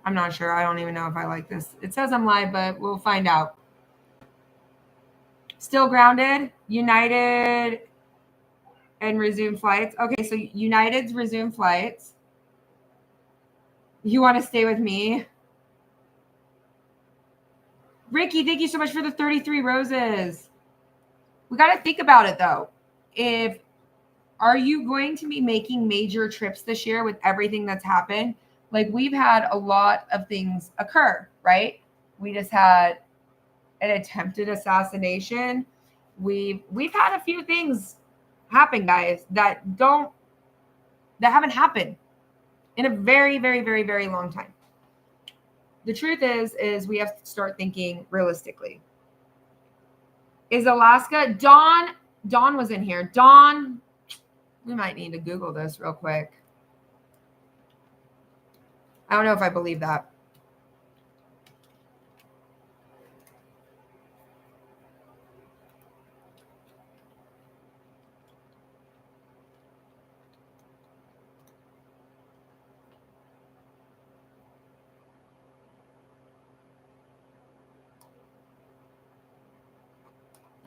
I'm not sure. I don't even know if I like this. It says I'm live, but we'll find out. Still grounded. United and resume flights. Okay, so United's resume flights. You want to stay with me? Ricky, thank you so much for the 33 roses. We got to think about it, though. Are you going to be making major trips this year with everything that's happened? Like, we've had a lot of things occur, right? We just had an attempted assassination. We've had a few things happen, guys, that haven't happened in a very, very, very, very long time. The truth is we have to start thinking realistically. Is Alaska? Dawn was in here. Dawn, we might need to Google this real quick. I don't know if I believe that.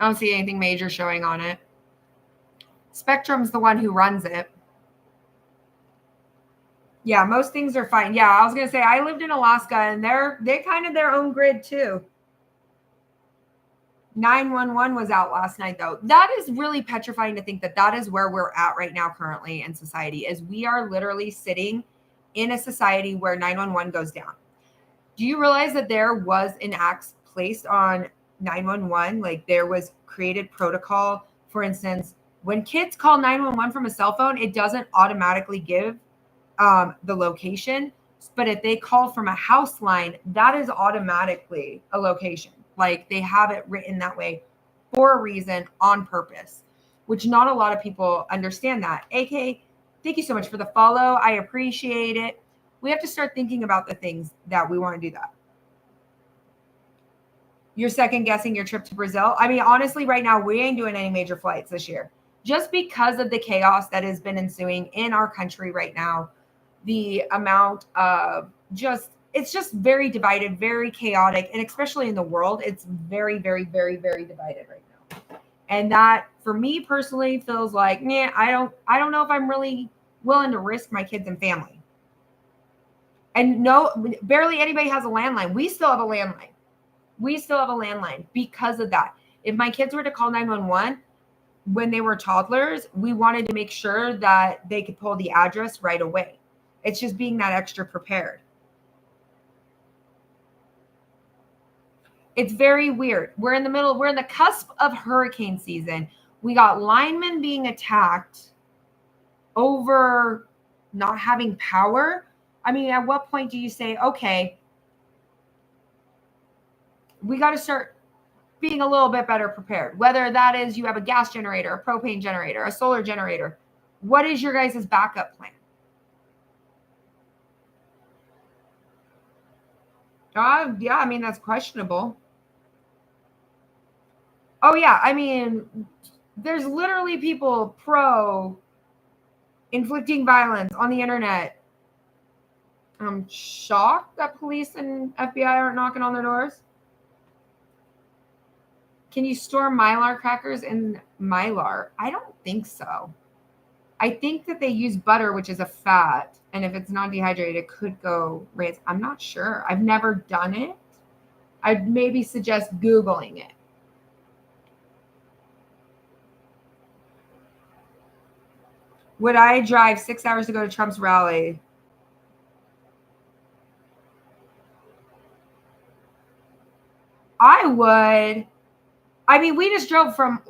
I don't see anything major showing on it. Spectrum's the one who runs it. Yeah, most things are fine. Yeah, I was going to say, I lived in Alaska, and they kind of their own grid, too. 911 was out last night, though. That is really petrifying to think that is where we're at right now currently in society, is we are literally sitting in a society where 911 goes down. Do you realize that there was an axe placed on 911? Like, there was created protocol. For instance, when kids call 911 from a cell phone, it doesn't automatically give the location. But if they call from a house line, that is automatically a location. Like, they have it written that way for a reason, on purpose, which not a lot of people understand that. AK, thank you so much for the follow. I appreciate it. We have to start thinking about the things that we want to do that. You're second guessing your trip to Brazil. I mean, honestly, right now, we ain't doing any major flights this year just because of the chaos that has been ensuing in our country right now. The amount of it's just very divided, very chaotic, and especially in the world, it's very, very, very, very divided right now. And that, for me personally, feels like, I don't know if I'm really willing to risk my kids and family. And no, barely anybody has a landline. We still have a landline. Because of that. If my kids were to call 911 when they were toddlers, we wanted to make sure that they could pull the address right away. It's just being that extra prepared. It's very weird. We're in the cusp of hurricane season. We got linemen being attacked over not having power. I mean, at what point do you say, okay, we got to start being a little bit better prepared? Whether that is you have a gas generator, a propane generator, a solar generator. What is your guys' backup plan? Yeah, I mean, that's questionable. Oh, yeah, I mean, there's literally people pro inflicting violence on the internet. I'm shocked that police and FBI aren't knocking on their doors. Can you store Mylar crackers in Mylar? I don't think so. I think that they use butter, which is a fat. And if it's not dehydrated, it could go rancid. I'm not sure. I've never done it. I'd maybe suggest Googling it. Would I drive 6 hours to go to Trump's rally? I would. I mean, we just drove from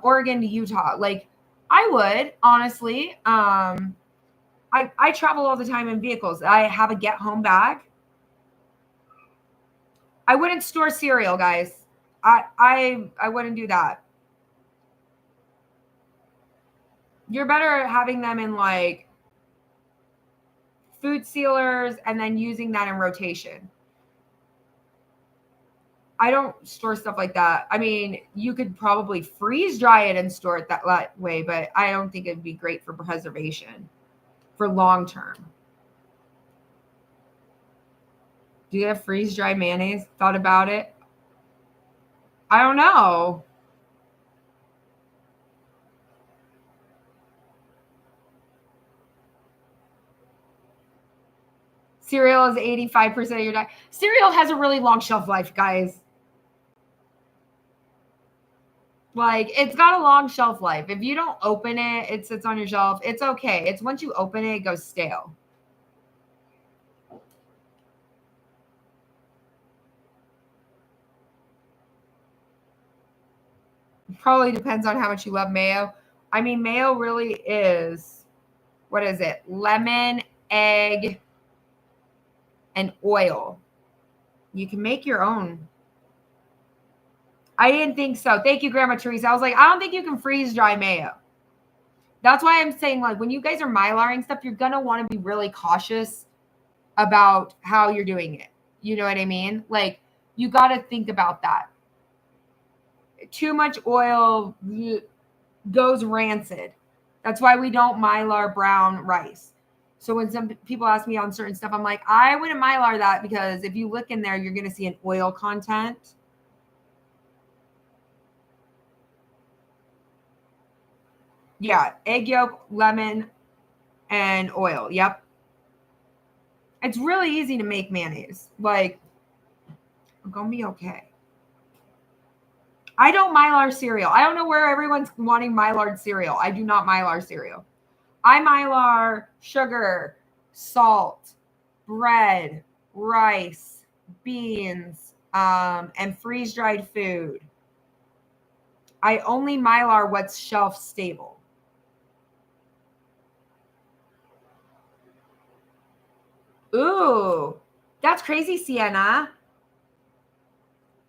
Oregon to Utah. Like, I would, honestly. I travel all the time in vehicles. I have a get home bag. I wouldn't store cereal, guys. I wouldn't do that. You're better having them in like food sealers and then using that in rotation. I don't store stuff like that. I mean, you could probably freeze dry it and store it that way, but I don't think it'd be great for preservation for long term. Do you have freeze-dried mayonnaise? Thought about it? I don't know. Cereal is 85% of your diet. Cereal has a really long shelf life, guys. Like, it's got a long shelf life. If you don't open it, it sits on your shelf. It's okay. It's once you open it, it goes stale. Probably depends on how much you love mayo. I mean, mayo really is, what is it? Lemon, egg, and oil. You can make your own. I didn't think so. Thank you, Grandma Teresa. I was like, I don't think you can freeze dry mayo. That's why I'm saying, like, when you guys are Mylaring stuff, you're going to want to be really cautious about how you're doing it. You know what I mean? Like, you got to think about that. Too much oil goes rancid. That's why we don't Mylar brown rice. So when some people ask me on certain stuff, I'm like, I wouldn't Mylar that, because if you look in there, you're going to see an oil content. Yeah, egg yolk, lemon, and oil. Yep. It's really easy to make mayonnaise. Like, I'm going to be okay. I don't Mylar cereal. I don't know where everyone's wanting Mylar cereal. I do not Mylar cereal. I Mylar sugar, salt, bread, rice, beans, and freeze-dried food. I only Mylar what's shelf stable. Ooh, that's crazy, Sienna.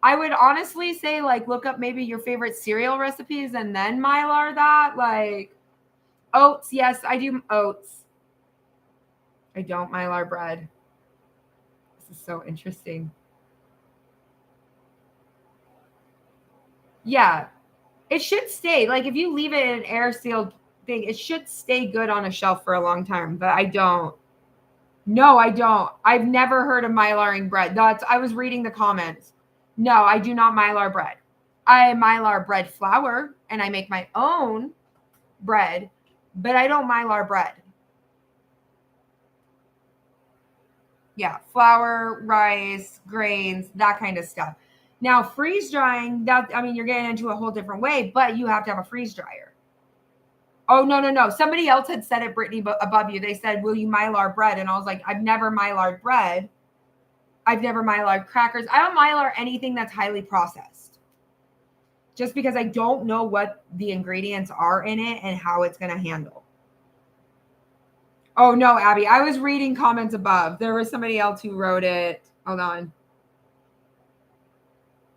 I would honestly say, like, look up maybe your favorite cereal recipes and then Mylar that. Like, oats. Yes, I do oats. I don't Mylar bread. This is so interesting. Yeah, it should stay. Like, if you leave it in an air sealed thing, it should stay good on a shelf for a long time. But I don't. No, I don't. I've never heard of Mylaring bread. I was reading the comments. No, I do not Mylar bread. I Mylar bread flour and I make my own bread, but I don't Mylar bread. Yeah, flour, rice, grains, that kind of stuff. Now, freeze drying, you're getting into a whole different way, but you have to have a freeze dryer. Oh, no. Somebody else had said it, Brittany, above you. They said, will you Mylar bread? And I was like, I've never Mylar bread. I've never Mylar crackers. I don't Mylar anything that's highly processed, just because I don't know what the ingredients are in it and how it's going to handle. Oh, no, Abby. I was reading comments above. There was somebody else who wrote it. Hold on.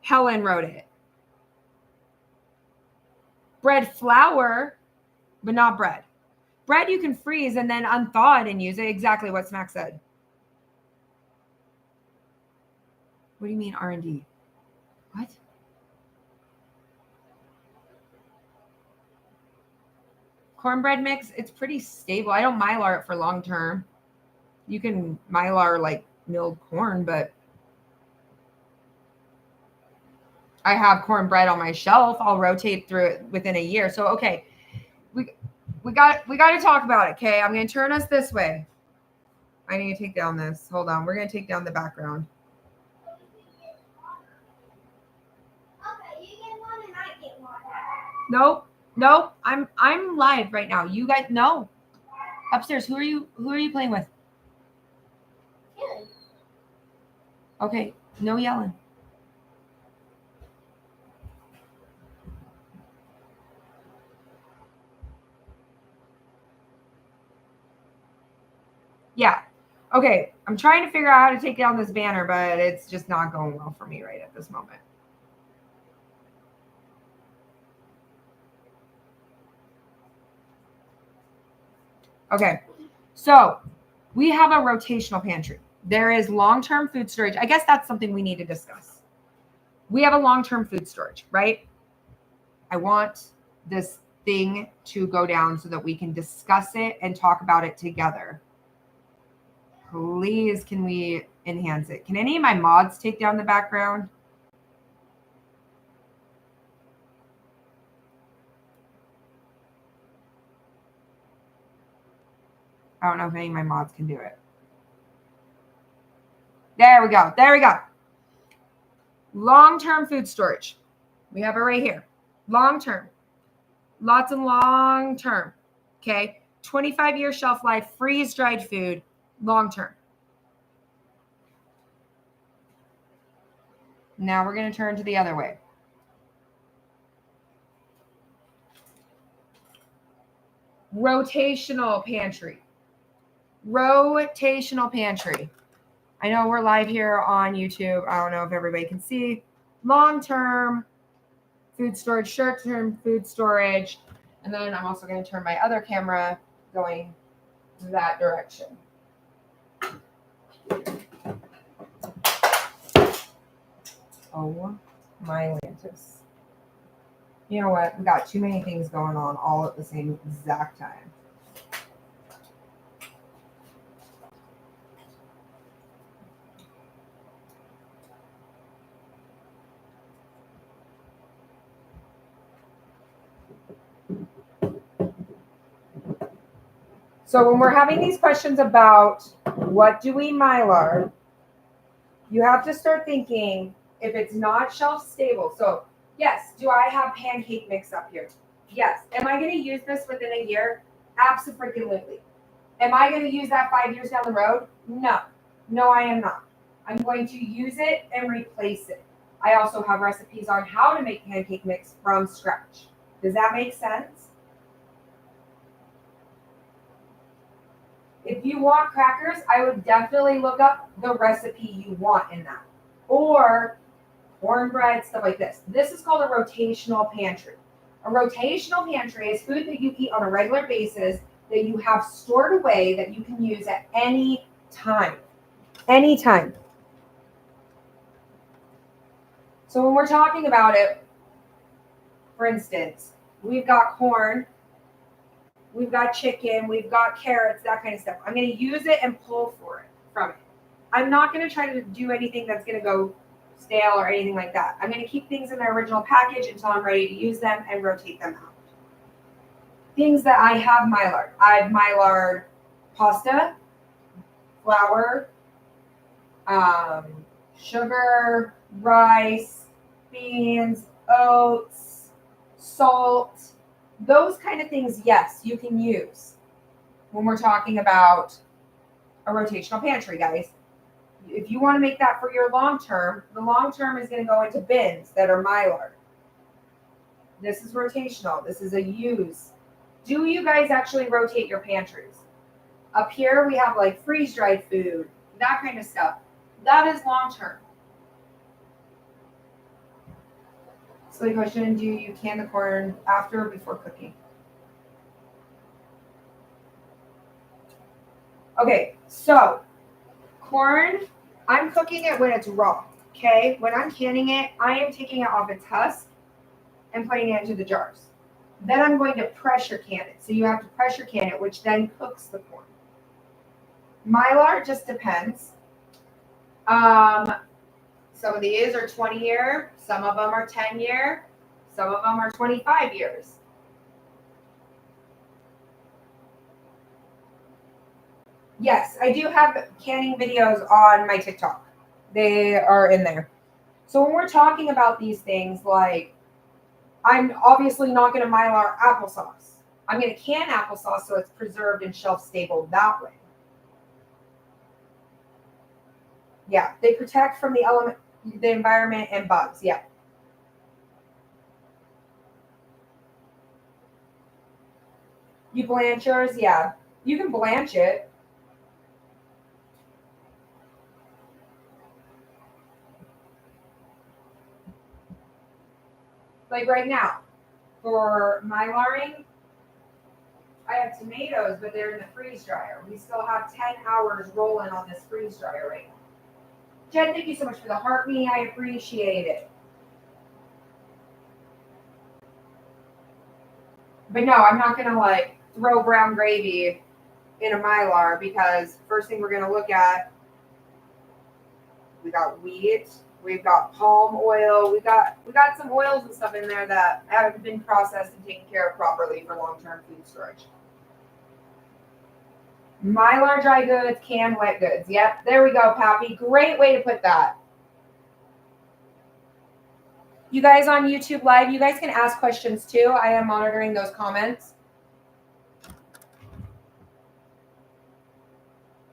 Helen wrote it. Bread flour, but not bread. Bread you can freeze and then unthaw it and use it. Exactly what Smack said. What do you mean R&D? What? Cornbread mix, it's pretty stable. I don't Mylar it for long term. You can Mylar like milled corn, but I have cornbread on my shelf. I'll rotate through it within a year. So okay, we got to talk about it. Okay, I'm going to turn us this way. I need to take down this. Hold on, we're going to take down the background. Okay, you get one and I get one. Nope. I'm live right now. You guys, no. Upstairs. Who are you playing with? Okay, no yelling. Yeah. Okay, I'm trying to figure out how to take down this banner, but it's just not going well for me right at this moment. Okay, so we have a rotational pantry. There is long-term food storage. I guess that's something we need to discuss. We have a long-term food storage, right? I want this thing to go down so that we can discuss it and talk about it together. Please, can we enhance it? Can any of my mods take down the background? I don't know if any of my mods can do it. There we go. There we go. Long-term food storage. We have it right here. Long-term. Lots and long-term. Okay. 25-year shelf life, freeze-dried food, long-term. Now we're going to turn to the other way. Rotational pantry. Rotational pantry. I know we're live here on YouTube. I don't know if everybody can see. Long-term food storage, short-term food storage. And then I'm also going to turn my other camera going that direction. Oh my Lantis. You know what? We got too many things going on all at the same exact time. So when we're having these questions about what do we Mylar, you have to start thinking if it's not shelf stable. So yes, do I have pancake mix up here? Yes. Am I going to use this within a year? Absolutely. Am I going to use that 5 years down the road? No. No, I am not. I'm going to use it and replace it. I also have recipes on how to make pancake mix from scratch. Does that make sense? If you want crackers, I would definitely look up the recipe you want in that. Or cornbread, stuff like this. This is called a rotational pantry. A rotational pantry is food that you eat on a regular basis that you have stored away that you can use at any time. Anytime. So when we're talking about it, for instance, we've got corn, we've got chicken, we've got carrots, that kind of stuff. I'm going to use it and pull from it. I'm not going to try to do anything that's going to go stale or anything like that. I'm going to keep things in their original package until I'm ready to use them and rotate them out. Things that I have Mylar. I've Mylar pasta, flour, sugar, rice, beans, oats, salt. Those kind of things, yes, you can use when we're talking about a rotational pantry, guys. If you want to make that for your long term, the long term is going to go into bins that are Mylar. This is rotational. This is a use. Do you guys actually rotate your pantries? Up here, we have like freeze-dried food, that kind of stuff. That is long term. Silly question, do you can the corn after or before cooking? Okay, so corn, I'm cooking it when it's raw, okay? When I'm canning it, I am taking it off its husk and putting it into the jars. Then I'm going to pressure can it. So you have to pressure can it, which then cooks the corn. Mylar just depends. Some of these are 20 year, some of them are 10 year, some of them are 25 years. Yes, I do have canning videos on my TikTok. They are in there. So when we're talking about these things, like I'm obviously not going to Mylar applesauce. I'm going to can applesauce so it's preserved and shelf stable that way. Yeah, they protect from the environment and bugs. Yeah. You blanch yours? Yeah. You can blanch it. Like right now, for Mylaring, I have tomatoes, but they're in the freeze dryer. We still have 10 hours rolling on this freeze dryer right now. Jen, thank you so much for the heart me. I appreciate it. But no, I'm not going to like throw brown gravy in a Mylar, because first thing we're going to look at, we got wheat, we've got palm oil, we got some oils and stuff in there that haven't been processed and taken care of properly for long-term food storage. Mylar dry goods, canned wet goods. Yep, there we go, Pappy. Great way to put that. You guys on YouTube Live, you guys can ask questions too. I am monitoring those comments.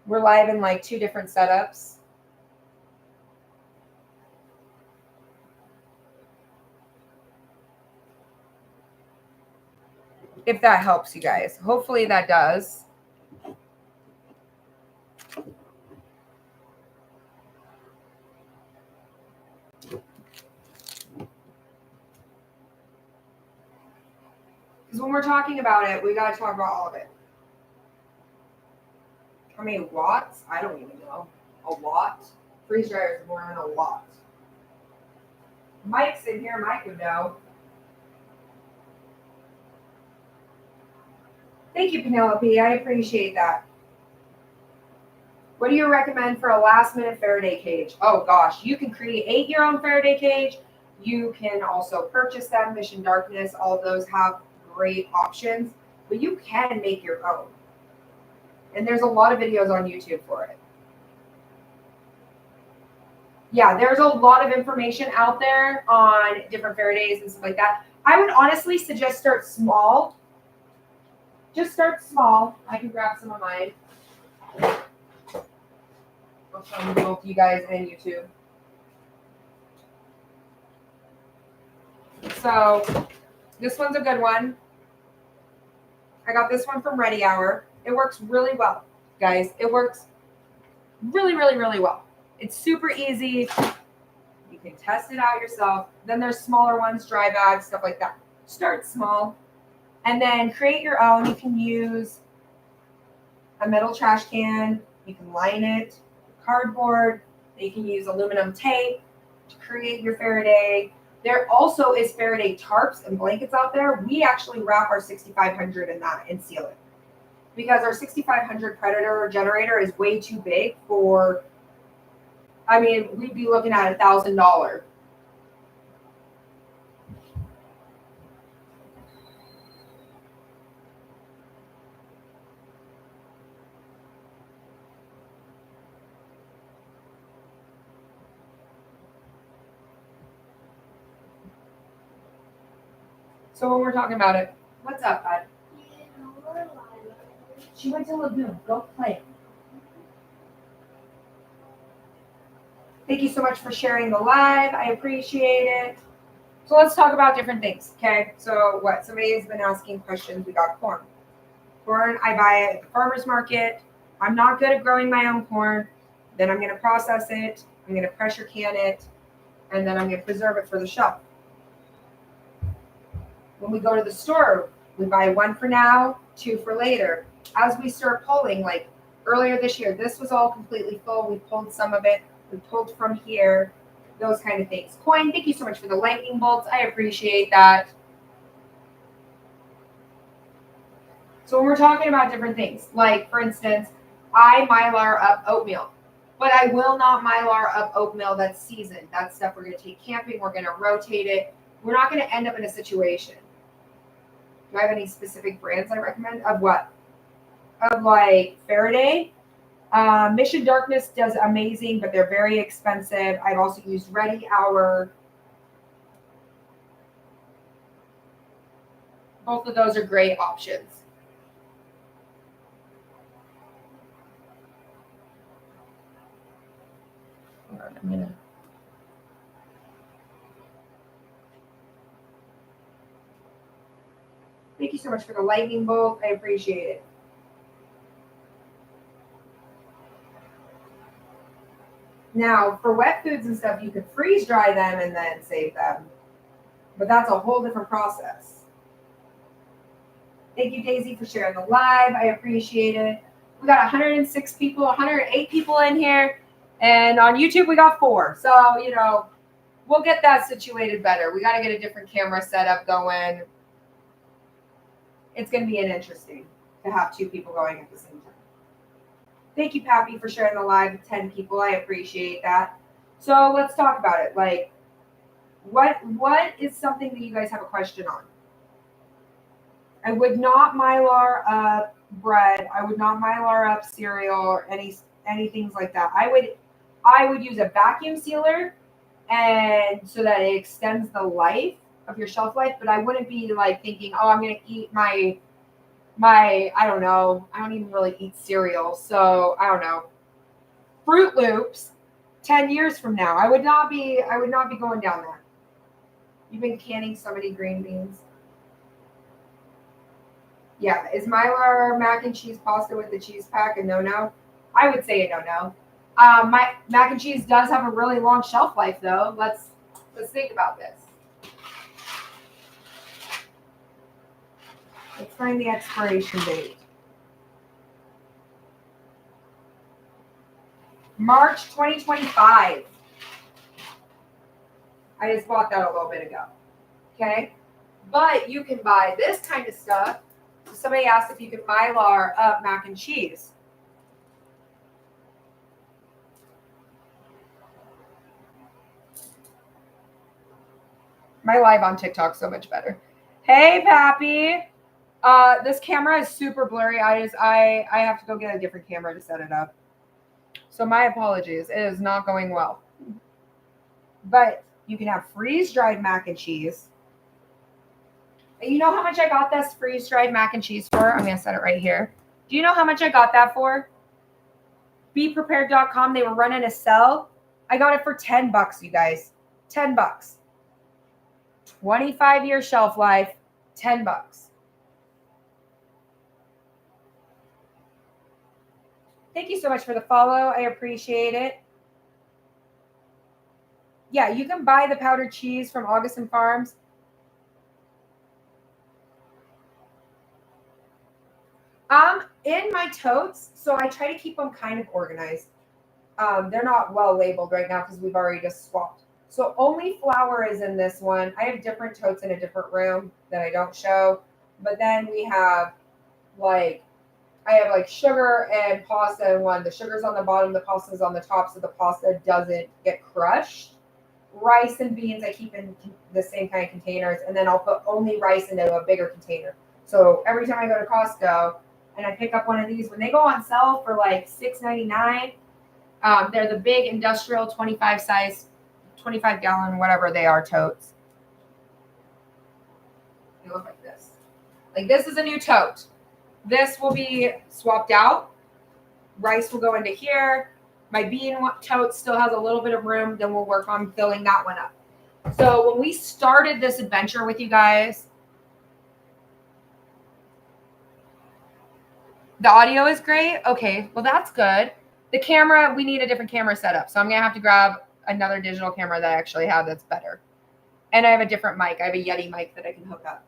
We're live in like 2 different setups. If that helps you guys. Hopefully that does. Because when we're talking about it, we got to talk about all of it. How many watts? I don't even know. A watt? Freeze dryer is more than a watt. Mike's in here. Mike would know. Thank you, Penelope. I appreciate that. What do you recommend for a last-minute Faraday cage? Oh, gosh. You can create your own Faraday cage. You can also purchase them. Mission Darkness, all of those have great options. But you can make your own. And there's a lot of videos on YouTube for it. Yeah, there's a lot of information out there on different Faradays and stuff like that. I would honestly suggest start small. Just start small. I can grab some of mine. I'll show them both you guys and YouTube. So this one's a good one. I got this one from Ready Hour. It works really well, guys. It works really, really, really well. It's super easy. You can test it out yourself. Then there's smaller ones, dry bags, stuff like that. Start small and then create your own. You can use a metal trash can. You can line it with cardboard. You can use aluminum tape to create your Faraday. There also is Faraday tarps and blankets out there. We actually wrap our 6500 in that and seal it, because our 6500 Predator generator is way too big for, I mean, we'd be looking at $1,000. So when we're talking about it, what's up, bud? She went to Lagoon. Go play. Thank you so much for sharing the live. I appreciate it. So let's talk about different things, okay? So what? Somebody has been asking questions. We got corn. Corn, I buy it at the farmer's market. I'm not good at growing my own corn. Then I'm going to process it. I'm going to pressure can it. And then I'm going to preserve it for the shelf. When we go to the store, we buy 1 for now, 2 for later. As we start pulling, like earlier this year, this was all completely full. We pulled some of it. We pulled from here, those kind of things. Coin, thank you so much for the lightning bolts. I appreciate that. So when we're talking about different things, like for instance, I Mylar up oatmeal, but I will not Mylar up oatmeal that's seasoned. That's stuff we're going to take camping. We're going to rotate it. We're not going to end up in a situation. Do I have any specific brands I recommend? Of what? Of like Faraday. Mission Darkness does amazing, but they're very expensive. I've also used Ready Hour. Both of those are great options. Hold on, I'm gonna. Thank you so much for the lightning bolt. I appreciate it. Now, for wet foods and stuff, you could freeze dry them and then save them. But that's a whole different process. Thank you, Daisy, for sharing the live. I appreciate it. We got 106 people, 108 people in here. And on YouTube, we got 4. So, you know, we'll get that situated better. We got to get a different camera setup going. It's going to be interesting to have 2 people going at the same time. Thank you, Pappy, for sharing the live with 10 people. I appreciate that. So let's talk about it. Like, what is something that you guys have a question on? I would not Mylar up bread. I would not Mylar up cereal or any things like that. I would use a vacuum sealer, and so that it extends the life of your shelf life. But I wouldn't be like thinking, oh, I'm gonna eat my I don't know. I don't even really eat cereal, so I don't know. Fruit Loops, 10 years from now, I would not be going down that. You've been canning so many green beans. Yeah, is Mylar mac and cheese pasta with the cheese pack a no-no? I would say a no-no. My mac and cheese does have a really long shelf life, though. Let's think about this. Let's find the expiration date. March 2025. I just bought that a little bit ago. Okay? But you can buy this kind of stuff. So somebody asked if you could Mylar up mac and cheese. My live on TikTok so much better. Hey, Pappy. This camera is super blurry. I have to go get a different camera to set it up. So my apologies. It is not going well. But you can have freeze-dried mac and cheese. And you know how much I got this freeze-dried mac and cheese for? I'm going to set it right here. Do you know how much I got that for? BePrepared.com. They were running a sale. I got it for $10, you guys. $10. 25-year shelf life. $10. Thank you so much for the follow. I appreciate it. Yeah, you can buy the powdered cheese from Augustin Farms. In my totes, so I try to keep them kind of organized. They're not well labeled right now because we've already just swapped. So only flour is in this one. I have different totes in a different room that I don't show. But then we have I have like sugar and pasta in one. The sugar's on the bottom, the pasta's on the top, so the pasta doesn't get crushed. Rice and beans I keep in the same kind of containers, and then I'll put only rice into a bigger container. So every time I go to Costco and I pick up one of these, when they go on sale for like $6.99, they're the big industrial 25 size, 25 gallon, whatever they are, totes. They look like this. Like this is a new tote. This will be swapped out. Rice will go into here. My bean tote still has a little bit of room. Then we'll work on filling that one up. So when we started this adventure with you guys, the audio is great. Okay, well, that's good. The camera, we need a different camera setup. So I'm going to have to grab another digital camera that I actually have that's better. And I have a different mic. I have a Yeti mic that I can hook up.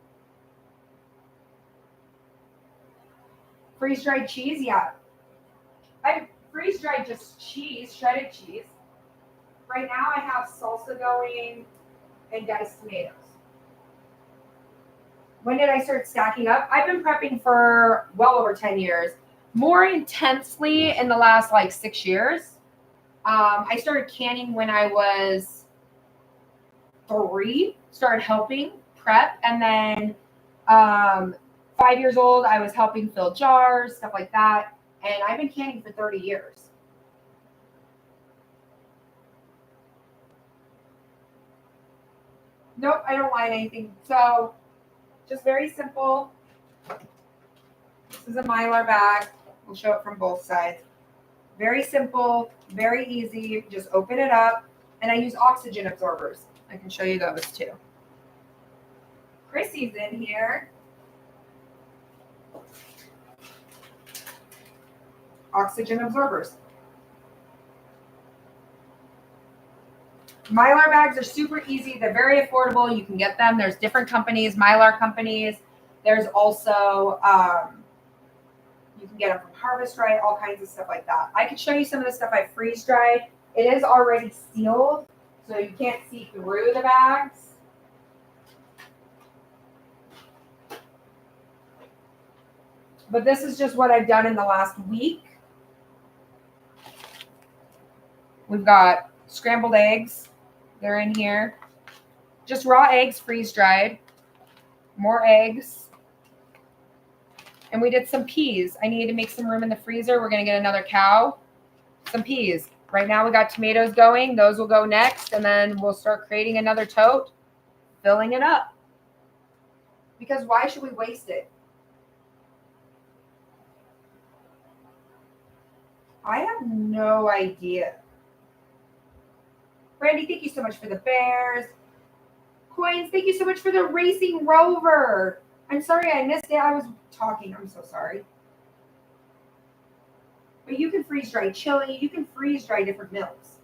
Freeze-dried cheese? Yeah. I freeze-dried just cheese, shredded cheese. Right now I have salsa going and diced tomatoes. When did I start stacking up? I've been prepping for well over 10 years. More intensely in the last 6 years. I started canning when I was 3, started helping prep. And then 5 years old, I was helping fill jars, stuff like that. And I've been canning for 30 years. Nope, I don't line anything. So just very simple. This is a Mylar bag. We'll show it from both sides. Very simple, very easy. Just open it up. And I use oxygen absorbers. I can show you those too. Chrissy's in here. Oxygen absorbers. Mylar bags are super easy. They're very affordable. You can get them. There's different companies, Mylar companies. There's also, you can get them from Harvest Right, all kinds of stuff like that. I can show you some of the stuff I freeze dried. It is already sealed, so you can't see through the bags. But this is just what I've done in the last week. We've got scrambled eggs. They're in here. Just raw eggs, freeze-dried. More eggs. And we did some peas. I needed to make some room in the freezer. We're going to get another cow. Some peas. Right now we got tomatoes going. Those will go next. And then we'll start creating another tote, filling it up. Because why should we waste it? I have no idea. Brandy, thank you so much for the bears. Coins, thank you so much for the racing rover. I'm sorry I missed it. I was talking. I'm so sorry. But you can freeze dry chili. You can freeze dry different milks.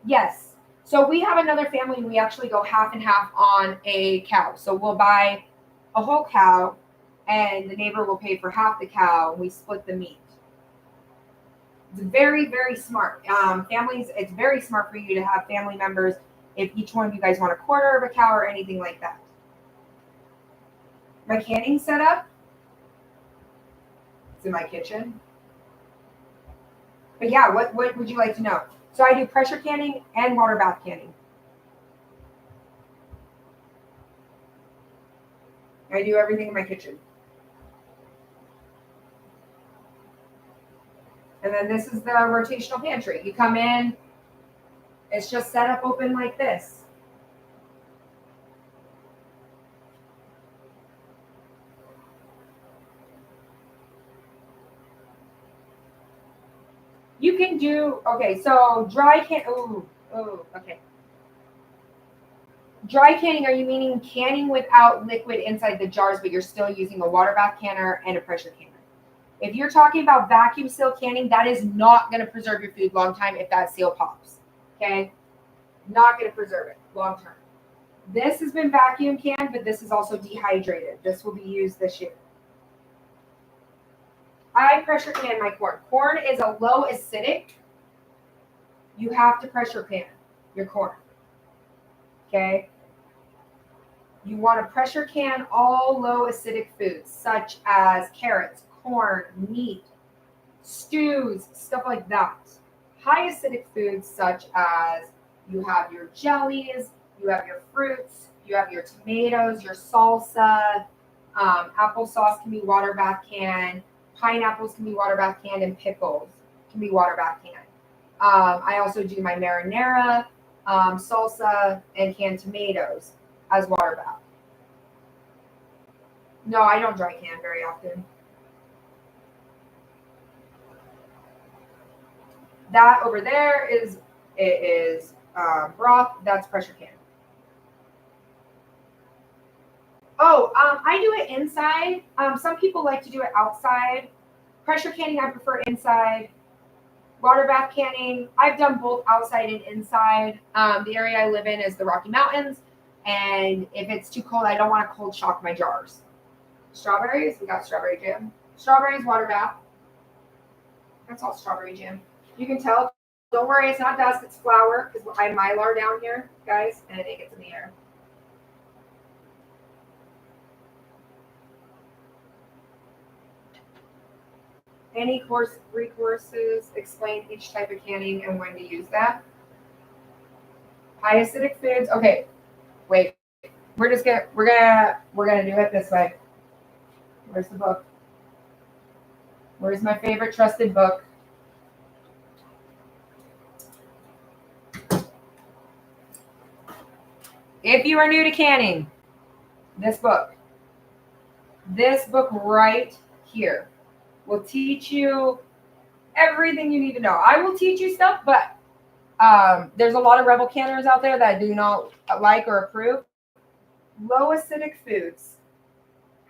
Yes. So we have another family and we actually go half and half on a cow. So we'll buy a whole cow and the neighbor will pay for half the cow and we split the meat. It's very, very smart. Families, it's very smart for you to have family members if each one of you guys want a quarter of a cow or anything like that. My canning setup, it's in my kitchen. But yeah, what would you like to know? So I do pressure canning and water bath canning. I do everything in my kitchen. And then this is the rotational pantry. You come in, it's just set up open like this. You can do, okay, so dry can, okay. Dry canning, are you meaning canning without liquid inside the jars, but you're still using a water bath canner and a pressure canner? If you're talking about vacuum seal canning, that is not going to preserve your food long time if that seal pops, okay? Not going to preserve it long term. This has been vacuum canned, but this is also dehydrated. This will be used this year. I pressure can my corn. Corn is a low acidic. You have to pressure can your corn. Okay? You want to pressure can all low acidic foods, such as carrots, corn, meat, stews, stuff like that. High acidic foods, such as you have your jellies, you have your fruits, you have your tomatoes, your salsa, applesauce can be water bath canned. Pineapples can be water bath canned, and pickles can be water bath canned. I also do my marinara, salsa, and canned tomatoes as water bath. No, I don't dry can very often. That over there is broth. That's pressure can. Oh, I do it inside. Some people like to do it outside. Pressure canning, I prefer inside. Water bath canning, I've done both outside and inside. The area I live in is the Rocky Mountains. And if it's too cold, I don't want to cold shock my jars. Strawberries, we got strawberry jam. Strawberries, water bath. That's all strawberry jam. You can tell. Don't worry, it's not dust, it's flour. Because I have Mylar down here, guys, and it gets in the air. Any course, 3 courses, explain each type of canning and when to use that. High acidic foods. Okay, wait. We're gonna do it this way. Where's the book? Where's my favorite trusted book? If you are new to canning, this book right here will teach you everything you need to know. I will teach you stuff, but there's a lot of rebel canners out there that do not like or approve. Low acidic foods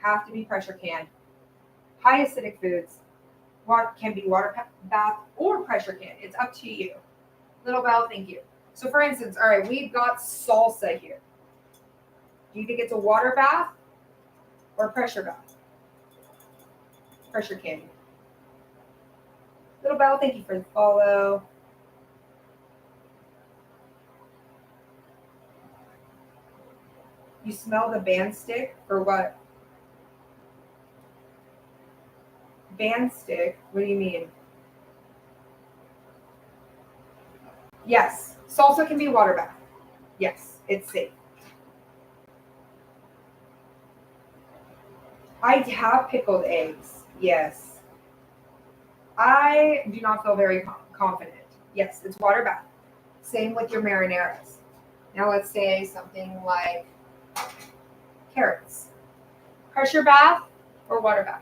have to be pressure canned. High acidic foods can be water bath or pressure can. It's up to you. Little Bell, thank you. So for instance, all right, we've got salsa here. Do you think it's a water bath or pressure bath? Pressure canning. Little Bell, thank you for the follow. You smell the band stick or what? Band stick? What do you mean? Yes. Salsa can be water bath. Yes, it's safe. I have pickled eggs. Yes. I do not feel very confident. Yes, it's water bath. Same with your marinaras. Now let's say something like carrots. Pressure bath or water bath?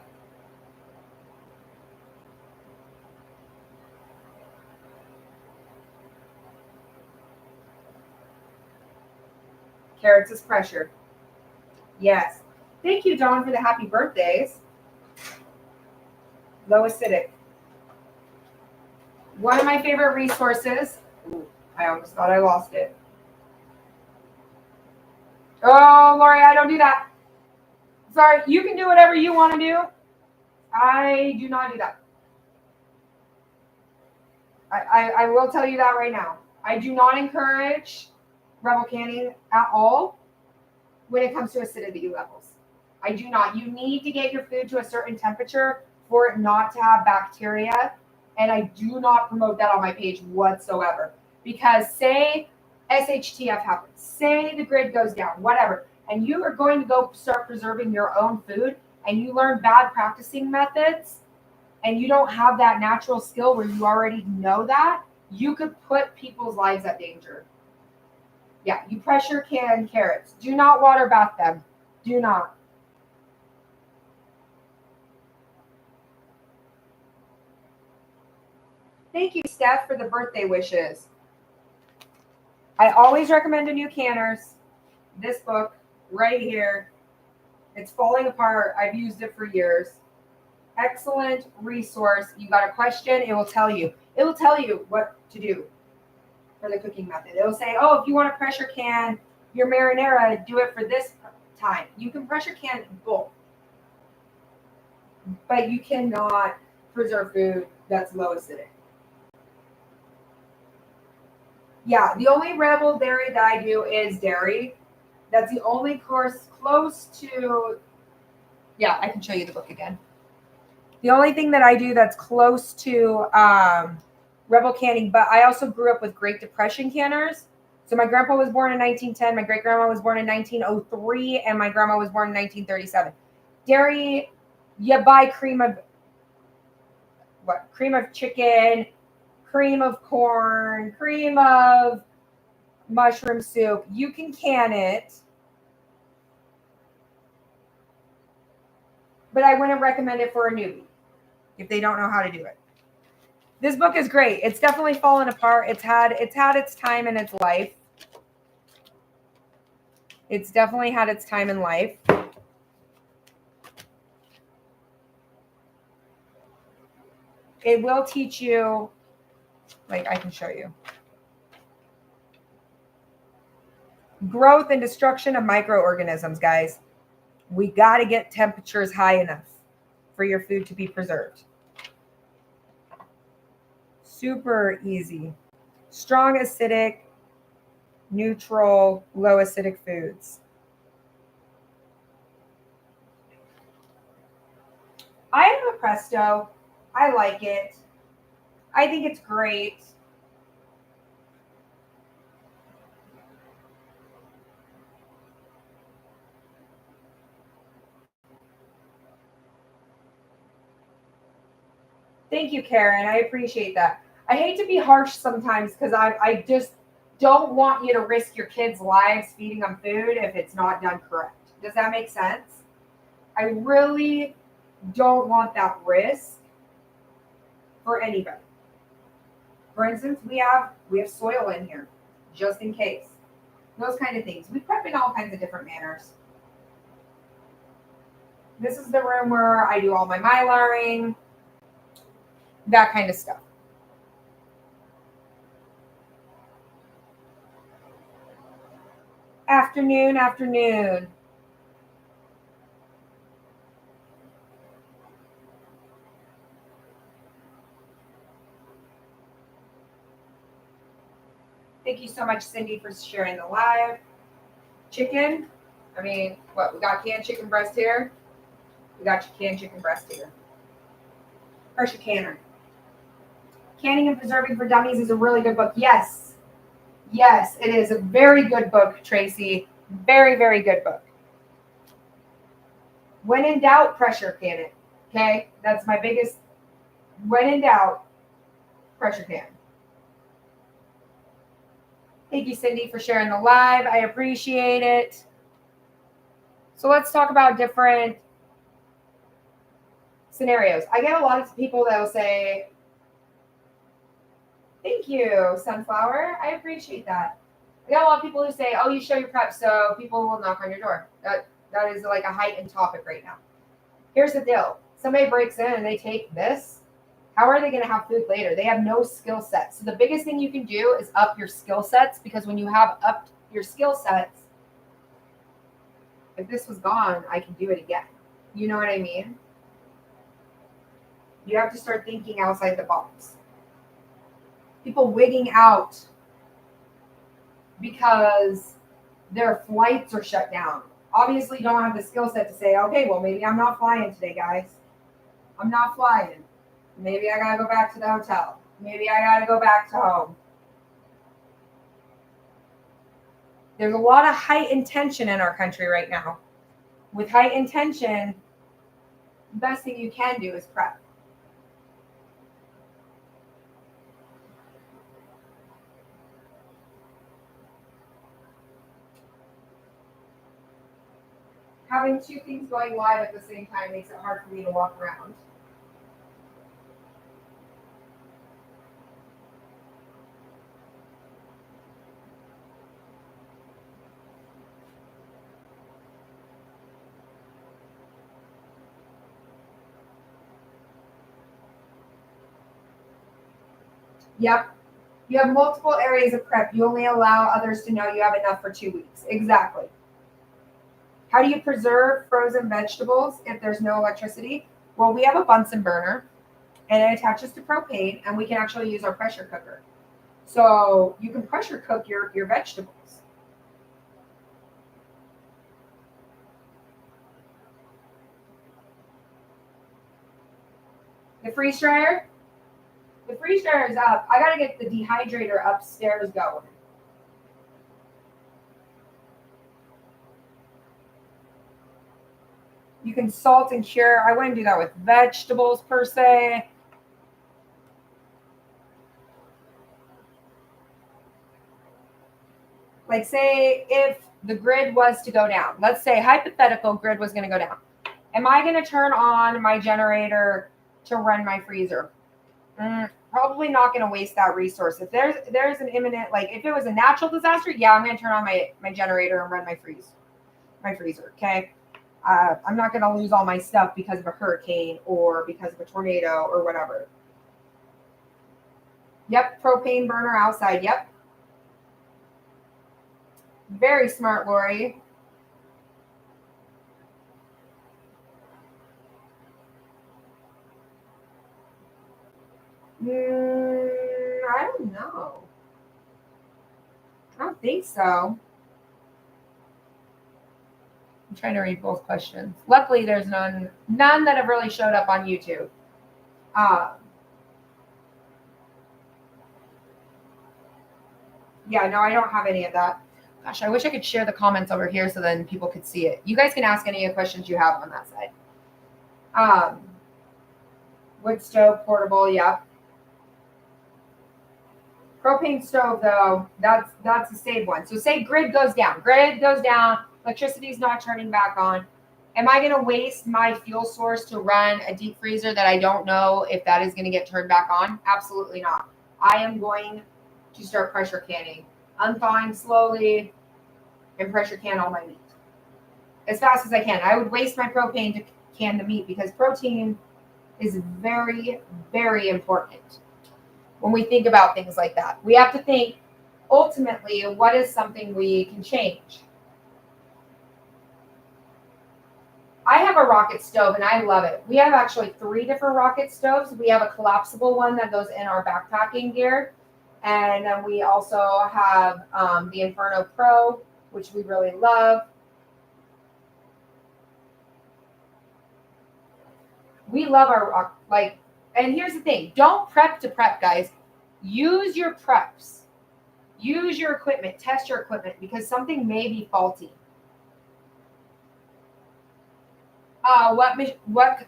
Carrots is pressure. Yes. Thank you, Dawn, for the happy birthdays. Low acidic. One of my favorite resources. Ooh, I almost thought I lost it. Oh, Lori, I don't do that. Sorry, you can do whatever you want to do. I do not do that. I will tell you that right now. I do not encourage rebel canning at all when it comes to acidity levels. I do not. You need to get your food to a certain temperature for it not to have bacteria. And I do not promote that on my page whatsoever. Because say SHTF happens, say the grid goes down, whatever, and you are going to go start preserving your own food and you learn bad practicing methods and you don't have that natural skill where you already know that, you could put people's lives at danger. Yeah, you pressure can carrots. Do not water bath them. Do not. Thank you, Steph, for the birthday wishes. I always recommend a new canners. This book right here. It's falling apart. I've used it for years. Excellent resource. You got a question, it will tell you. It will tell you what to do for the cooking method. It will say, oh, if you want to pressure can your marinara, do it for this time. You can pressure can both, but you cannot preserve food that's low acidic. Yeah, the only rebel dairy that I do is dairy. That's the only course close to. Yeah, I can show you the book again. The only thing that I do that's close to rebel canning, but I also grew up with Great Depression canners. So my grandpa was born in 1910, my great grandma was born in 1903, and my grandma was born in 1937. Dairy, you buy cream of chicken, cream of corn, cream of mushroom soup. You can can it, but I wouldn't recommend it for a newbie if they don't know how to do it. This book is great. It's definitely fallen apart. It's had its time in its life. It's definitely had its time in life. It will teach you, like I can show you. Growth and destruction of microorganisms, guys. We got to get temperatures high enough for your food to be preserved. Super easy. Strong acidic, neutral, low acidic foods. I have a Presto. I like it. I think it's great. Thank you, Karen. I appreciate that. I hate to be harsh sometimes because I just don't want you to risk your kids' lives feeding them food if it's not done correct. Does that make sense? I really don't want that risk for anybody. For instance, we have soil in here just in case. Those kind of things. We prep in all kinds of different manners. This is the room where I do all my mylaring, that kind of stuff. Afternoon. Thank you so much, Cindy, for sharing the live. Chicken. I mean, what? We got canned chicken breast here. We got your canned chicken breast here. Pressure canner. Canning and Preserving for Dummies is a really good book. Yes. Yes, it is a very good book, Tracy. Very, very good book. When in doubt, pressure can it. Okay? That's my biggest. When in doubt, pressure can. Thank you, Cindy, for sharing the live. I appreciate it. So let's talk about different scenarios. I get a lot of people that will say, thank you, Sunflower. I appreciate that. I got a lot of people who say, oh, you show your prep so people will knock on your door. That is like a heightened topic right now. Here's the deal. Somebody breaks in and they take this. How are they going to have food later? They have no skill sets. So the biggest thing you can do is up your skill sets, because when you have upped your skill sets, if this was gone, I can do it again. You know what I mean? You have to start thinking outside the box. People wigging out because their flights are shut down. Obviously, you don't have the skill set to say, okay, well, maybe I'm not flying today, guys. I'm not flying. Maybe I got to go back to the hotel. Maybe I got to go back to home. There's a lot of heightened tension in our country right now. With heightened tension, the best thing you can do is prep. Having two things going live at the same time makes it hard for me to walk around. Yep. You have multiple areas of prep. You only allow others to know you have enough for 2 weeks. Exactly. How do you preserve frozen vegetables if there's no electricity? Well, we have a Bunsen burner, and it attaches to propane, and we can actually use our pressure cooker. So you can pressure cook your vegetables. The freeze dryer? The freeze dryer is up. I got to get the dehydrator upstairs going. You can salt and cure. I wouldn't do that with vegetables per se. Like, say if the grid was to go down, let's say hypothetical grid was going to go down. Am I going to turn on my generator to run my freezer? Probably not going to waste that resource. If there's an imminent, like if it was a natural disaster, yeah, I'm going to turn on my generator and run my freezer. Okay. I'm not going to lose all my stuff because of a hurricane or because of a tornado or whatever. Yep. Propane burner outside. Yep. Very smart, Lori. I don't know. I don't think so. I'm trying to read both questions. Luckily, there's none that have really showed up on YouTube. Yeah, no, I don't have any of that. Gosh, I wish I could share the comments over here so then people could see it. You guys can ask any of the questions you have on that side. Wood stove, portable, yep. Propane stove, though, that's a safe one. So say grid goes down. Electricity's not turning back on. Am I going to waste my fuel source to run a deep freezer that I don't know if that is going to get turned back on? Absolutely not. I am going to start pressure canning, unthawing slowly, and pressure can all my meat as fast as I can. I would waste my propane to can the meat because protein is very, very important when we think about things like that. We have to think ultimately what is something we can change. I have a rocket stove and I love it. We have actually 3 different rocket stoves. We have a collapsible one that goes in our backpacking gear. And then we also have the Inferno Pro, which we really love. We love our, and here's the thing. Don't prep to prep, guys. Use your preps. Use your equipment, test your equipment, because something may be faulty. What?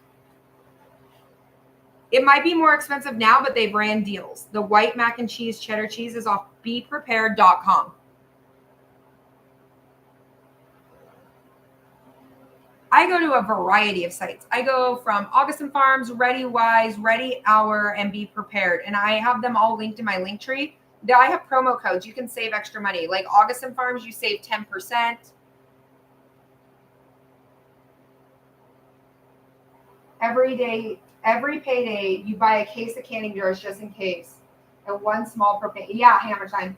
It might be more expensive now, but they've ran deals. The white mac and cheese cheddar cheese is off beprepared.com. I go to a variety of sites. I go from Augustin Farms, Ready Wise, Ready Hour, and Be Prepared. And I have them all linked in my link tree. I have promo codes. You can save extra money. Like Augustin Farms, you save 10%. Every payday, you buy a case of canning jars just in case. And one small propane. Yeah, hammer time.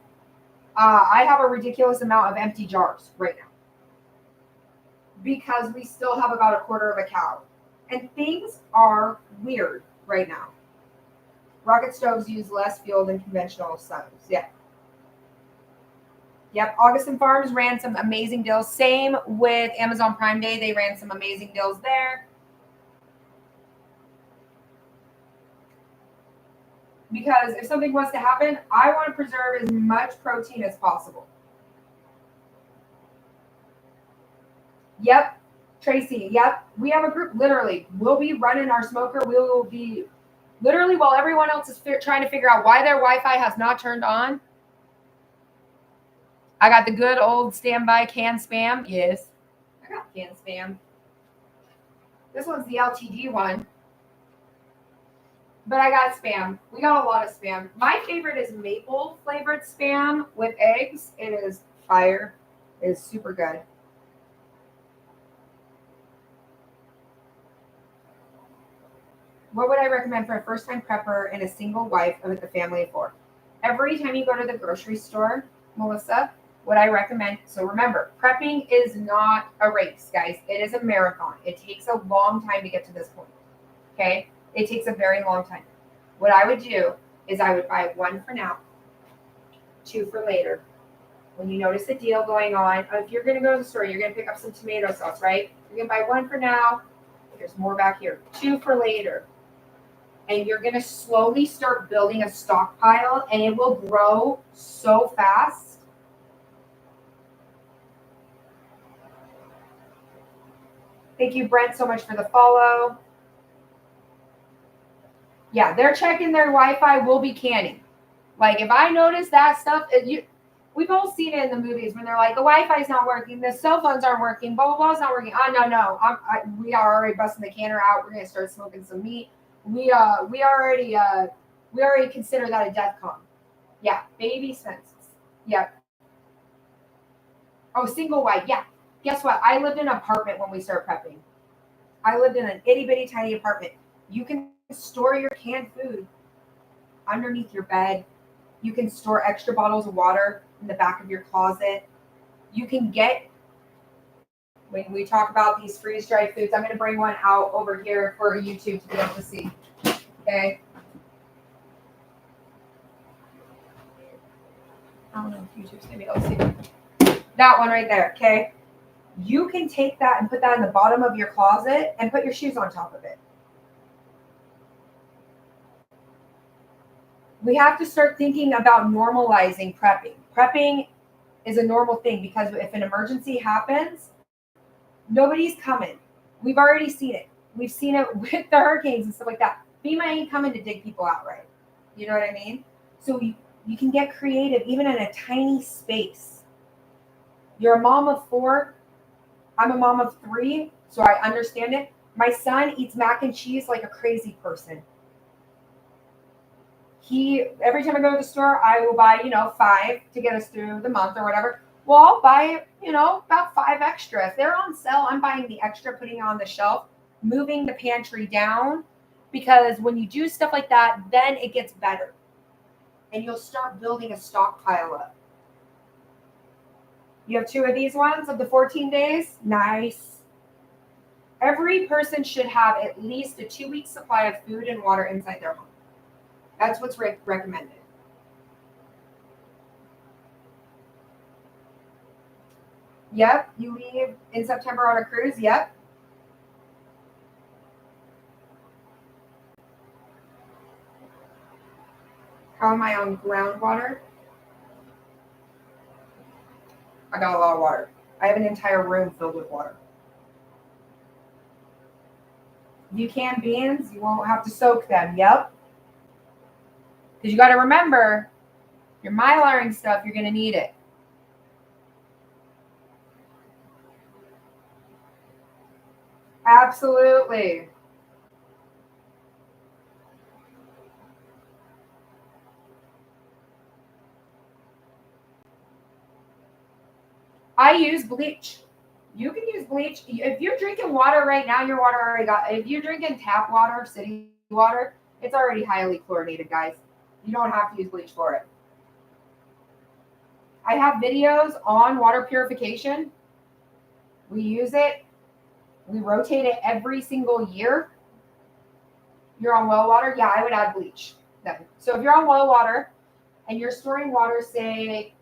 I have a ridiculous amount of empty jars right now, because we still have about a quarter of a cow. And things are weird right now. Rocket stoves use less fuel than conventional stoves. Yeah. Yep. Augustin Farms ran some amazing deals. Same with Amazon Prime Day. They ran some amazing deals there. Because if something was to happen, I want to preserve as much protein as possible. Yep. Tracy, yep. We have a group, literally. We'll be running our smoker. We will be, literally, while everyone else is trying to figure out why their Wi-Fi has not turned on. I got the good old standby can spam. Yes. I got can spam. This one's the LTD one. But I got spam. We got a lot of spam. My favorite is maple flavored spam with eggs. It is fire. It is super good. What would I recommend for a first-time prepper and a single wife with a family of 4? Every time you go to the grocery store, Melissa, what I recommend, so remember, prepping is not a race, guys. It is a marathon. It takes a long time to get to this point, okay? It takes a very long time. What I would do is I would buy 1 for now, 2 for later. When you notice a deal going on, if you're going to go to the store, you're going to pick up some tomato sauce, right? You're going to buy 1 for now. There's more back here. 2 for later. And you're going to slowly start building a stockpile, and it will grow so fast. Thank you, Brent, so much for the follow. Yeah, they're checking their Wi-Fi. We'll be canning. Like, if I notice that stuff, we've all seen it in the movies when they're like, the Wi-Fi is not working, the cell phones aren't working, blah, blah, blah is not working. Oh, no. We are already busting the canner out. We're going to start smoking some meat. We already consider that a DEFCON. Yeah, baby senses. Yeah. Oh, single wide. Yeah. Guess what? I lived in an apartment when we started prepping. I lived in an itty bitty tiny apartment. You can store your canned food underneath your bed. You can store extra bottles of water in the back of your closet. You can get, when we talk about these freeze-dried foods, I'm going to bring one out over here for YouTube to be able to see. Okay. I don't know if YouTube's going to be able to see that one right there. Okay. You can take that and put that in the bottom of your closet and put your shoes on top of it. We have to start thinking about normalizing prepping. Prepping is a normal thing, because if an emergency happens, nobody's coming. We've already seen it. We've seen it with the hurricanes and stuff like that. FEMA ain't coming to dig people out, right? You know what I mean? So you can get creative even in a tiny space. You're a mom of 4. I'm a mom of 3, so I understand it. My son eats mac and cheese like a crazy person. Every time I go to the store, I will buy, 5 to get us through the month or whatever. Well, I'll buy, about 5 extra. If they're on sale, I'm buying the extra, putting it on the shelf, moving the pantry down, because when you do stuff like that, then it gets better. And you'll start building a stockpile up. You have 2 of these ones of the 14 days? Nice. Every person should have at least a 2-week supply of food and water inside their home. That's what's recommended. Yep. You leave in September on a cruise? Yep. How am I on groundwater? I got a lot of water. I have an entire room filled with water. If you can beans, you won't have to soak them. Yep. Because you got to remember, your mylaring stuff, you're going to need it. Absolutely. I use bleach. You can use bleach. If you're drinking water right now, your water already got, if you're drinking tap water, city water, it's already highly chlorinated, guys. You don't have to use bleach for it. I have videos on water purification. We use it. We rotate it every single year. You're on well water? Yeah, I would add bleach then. So if you're on well water and you're storing water, say,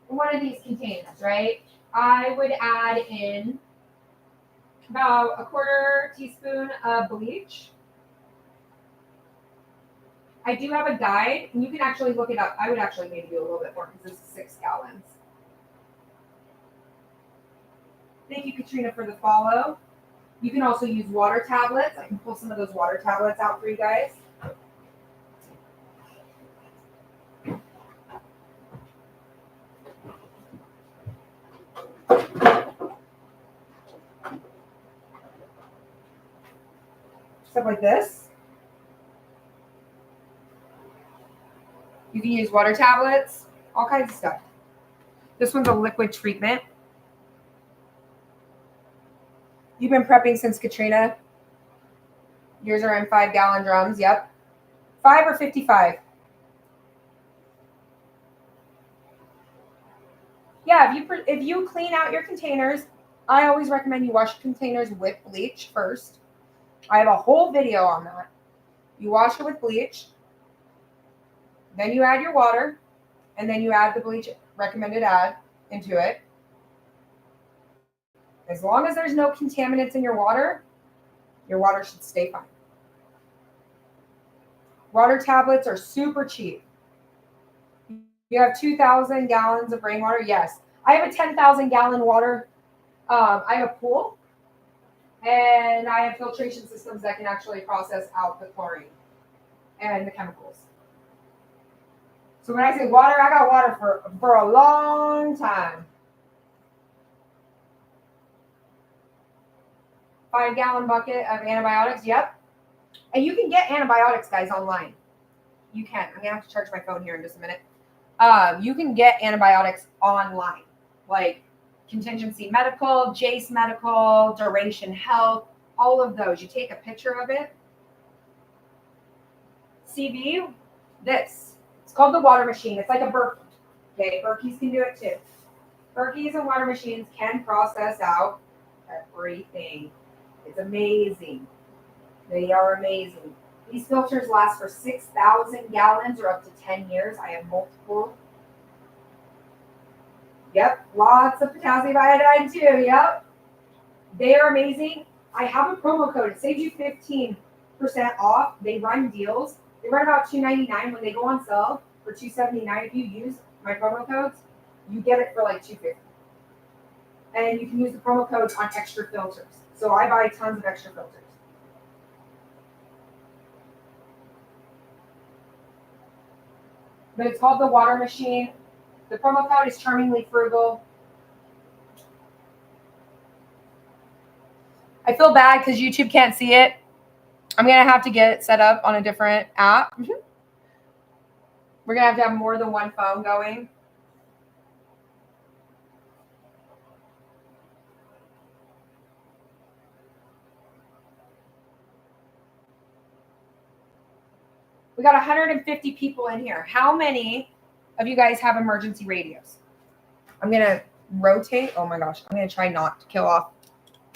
in one of these containers, right? I would add in about a quarter teaspoon of bleach. I do have a guide, and you can actually look it up. I would actually maybe do a little bit more because this is 6 gallons. Thank you, Katrina, for the follow. You can also use water tablets. I can pull some of those water tablets out for you guys. Stuff like this. You can use water tablets, all kinds of stuff. This one's a liquid treatment. You've been prepping since Katrina. Yours are in 5-gallon drums. Yep. 5 or 55. Yeah, if you clean out your containers, I always recommend you wash containers with bleach first. I have a whole video on that. You wash it with bleach, then you add your water, and then you add the bleach recommended add into it. As long as there's no contaminants in your water should stay fine. Water tablets are super cheap. You have 2,000 gallons of rainwater? Yes. I have a 10,000 gallon water. I have a pool, and I have filtration systems that can actually process out the chlorine and the chemicals. So when I say water, I got water for a long time. 5-gallon bucket of antibiotics. Yep. And you can get antibiotics, guys, online. You can. I'm going to have to charge my phone here in just a minute. You can get antibiotics online, like Contingency Medical, Jace Medical, Duration Health, all of those. You take a picture of it. CV, this. It's called the water machine. It's like a Berkey. Okay, Berkeys can do it too. Berkeys and water machines can process out everything. It's amazing. They are amazing. These filters last for 6,000 gallons or up to 10 years. I have multiple. Yep, lots of potassium iodide too. Yep. They are amazing. I have a promo code. It saves you 15% off. They run deals. They run about $2.99 when they go on sale for $2.79. If you use my promo codes, you get it for like $2.50. And you can use the promo code on extra filters. So I buy tons of extra filters. But it's called the water machine. The promo code is Charmingly Frugal. I feel bad because YouTube can't see it. I'm going to have to get it set up on a different app. We're going to have more than one phone going. We got 150 people in here. How many of you guys have emergency radios? I'm going to rotate. Oh my gosh. I'm going to try not to kill off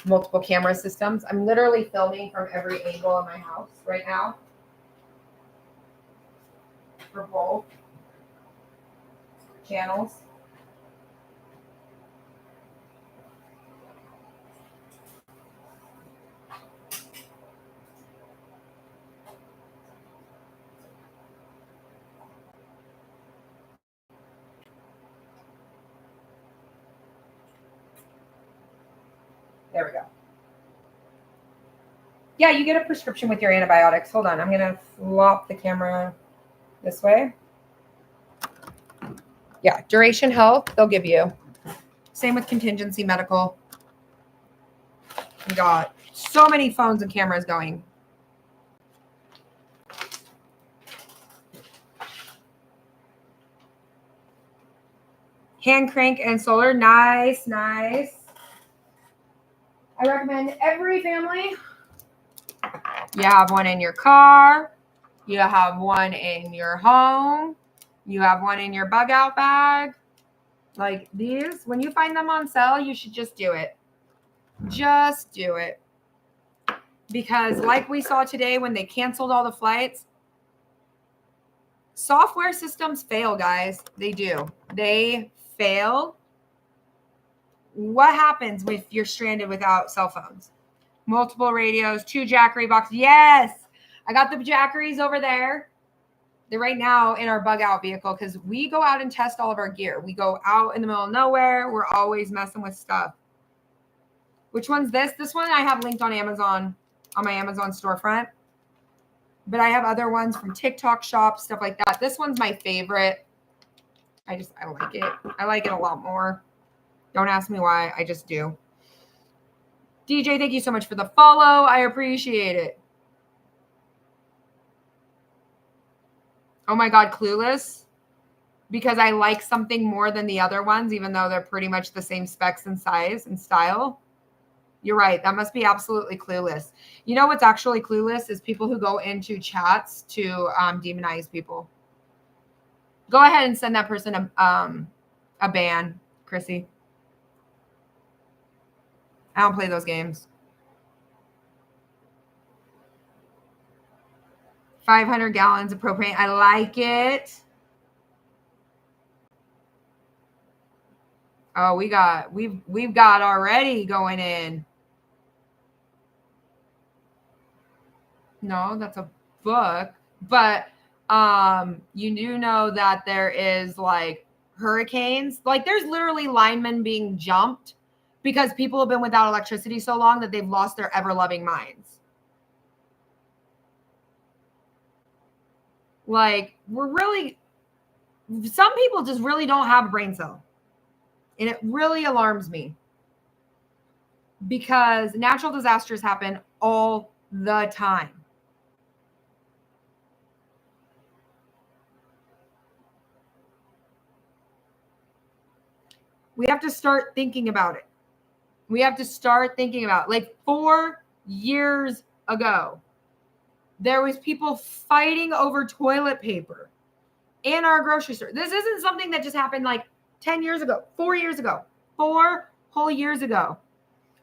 multiple camera systems. I'm literally filming from every angle of my house right now for both channels. There we go. Yeah, you get a prescription with your antibiotics. Hold on. I'm going to flop the camera this way. Yeah, Duration Health, they'll give you. Same with Contingency Medical. We got so many phones and cameras going. Hand crank and solar. Nice, nice. I recommend every family. You have one in your car. You have one in your home. You have one in your bug out bag. Like these, when you find them on sale, you should just do it. Just do it. Because like we saw today when they canceled all the flights, software systems fail, guys. They do. They fail. What happens if you're stranded without cell phones? Multiple radios, 2 Jackery boxes. Yes, I got the Jackeries over there. They're right now in our bug out vehicle because we go out and test all of our gear. We go out in the middle of nowhere. We're always messing with stuff. Which one's this? This one I have linked on Amazon, on my Amazon storefront. But I have other ones from TikTok shop, stuff like that. This one's my favorite. I like it. I like it a lot more. Don't ask me why. I just do. DJ, thank you so much for the follow. I appreciate it. Oh my God, Clueless. Because I like something more than the other ones, even though they're pretty much the same specs and size and style. You're right. That must be absolutely Clueless. You know what's actually Clueless is people who go into chats to demonize people. Go ahead and send that person a ban, Chrissy. I don't play those games. 500 gallons of propane. I like it. Oh, we've got already going in. No, that's a book. But you do know that there is like hurricanes. Like there's literally linemen being jumped because people have been without electricity so long that they've lost their ever-loving minds. Like some people just really don't have a brain cell. And it really alarms me because natural disasters happen all the time. We have to start thinking about it. We have to start thinking about it. Like 4 years ago, there was people fighting over toilet paper in our grocery store. This isn't something that just happened like 10 years ago, 4 years ago, 4 whole years ago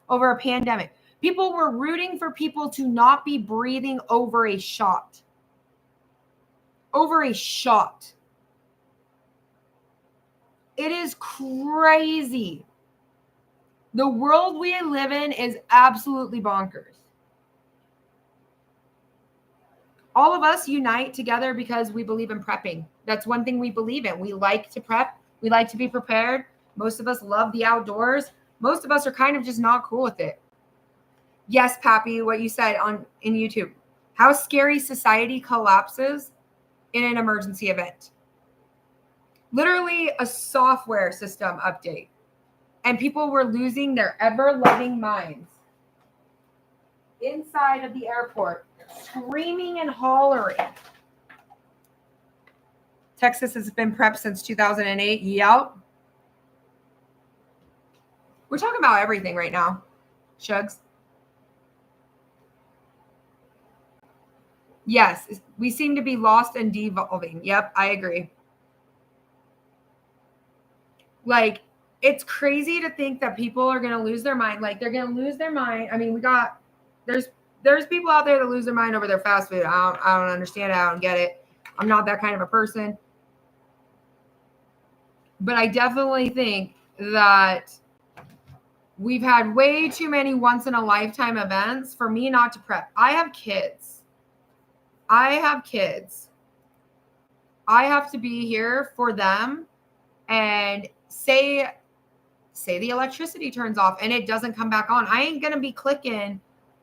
over a pandemic. People were rooting for people to not be breathing over a shot. Over a shot. It is crazy. The world we live in is absolutely bonkers. All of us unite together because we believe in prepping. That's one thing we believe in. We like to prep. We like to be prepared. Most of us love the outdoors. Most of us are kind of just not cool with it. Yes, Pappy, what you said in YouTube. How scary society collapses in an emergency event. Literally a software system update. And people were losing their ever-loving minds inside of the airport, screaming and hollering. Texas has been prepped since 2008. Yep. We're talking about everything right now, Shugs. Yes, we seem to be lost and devolving. Yep, I agree. Like, it's crazy to think that people are going to lose their mind. Like, they're going to lose their mind. I mean, there's people out there that lose their mind over their fast food. I don't understand it. I don't get it. I'm not that kind of a person. But I definitely think that we've had way too many once-in-a-lifetime events for me not to prep. I have kids. I have to be here for them and say say the electricity turns off and it doesn't come back on. I ain't going to be clicking,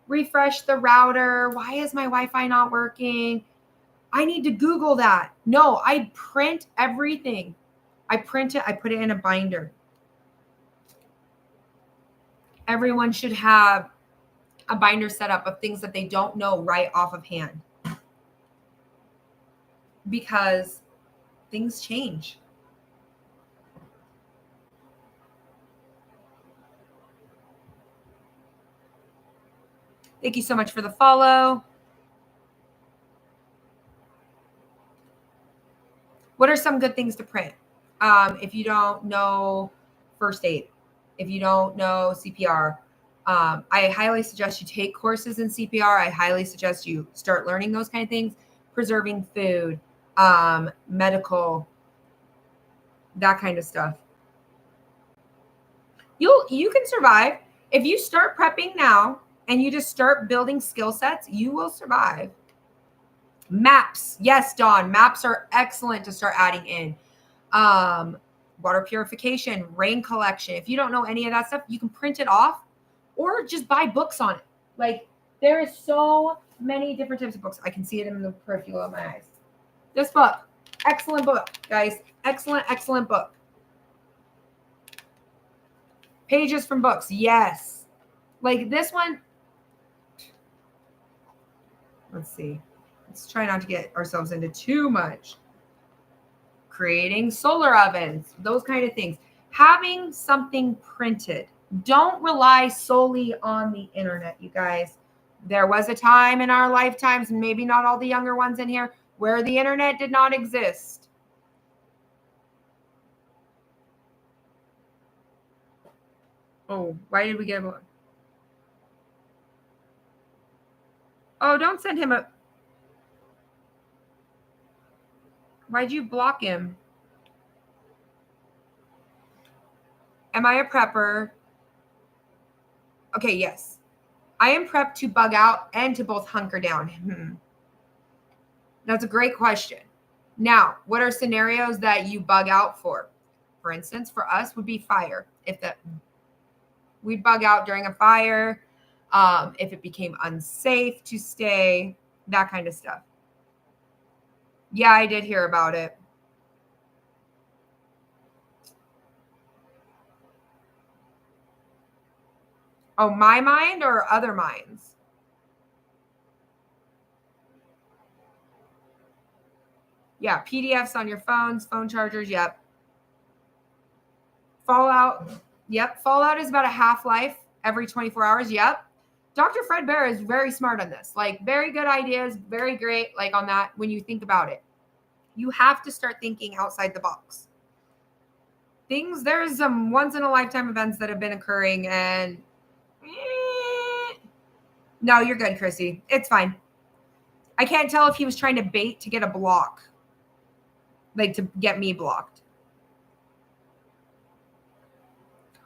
refresh the router. Why is my Wi-Fi not working? I need to Google that. No, I print everything. I print it. I put it in a binder. Everyone should have a binder set up of things that they don't know right off of hand, because things change. Thank you so much for the follow. What are some good things to print? If you don't know first aid, if you don't know CPR, I highly suggest you take courses in CPR. I highly suggest you start learning those kind of things. Preserving food, medical, that kind of stuff. You can survive. If you start prepping now and you just start building skill sets, you will survive. Maps. Yes, Dawn. Maps are excellent to start adding in. Water purification, rain collection. If you don't know any of that stuff, you can print it off or just buy books on it. Like, there is so many different types of books. I can see it in the peripheral of my eyes. This book, excellent book, guys. Excellent, excellent book. Pages from books. Yes. Like this one. Let's see. Let's try not to get ourselves into too much. Creating solar ovens, those kind of things. Having something printed. Don't rely solely on the internet, you guys. There was a time in our lifetimes, maybe not all the younger ones in here, where the internet did not exist. Oh, why did we get one? Oh, don't send him a... Why'd you block him? Am I a prepper? Okay, yes. I am prepped to bug out and to both hunker down. That's a great question. Now, what are scenarios that you bug out for? For instance, for us would be fire. We bug out during a fire, if it became unsafe to stay, that kind of stuff. Yeah, I did hear about it. Oh, my mind or other minds? Yeah, PDFs on your phones, phone chargers, yep. Fallout, yep. Fallout is about a half-life every 24 hours, yep. Dr. Fred Bear is very smart on this. Like, very good ideas, very great, like, on that when you think about it. You have to start thinking outside the box. There's some once-in-a-lifetime events that have been occurring, and no, you're good, Chrissy. It's fine. I can't tell if he was trying to bait to get a block, like to get me blocked.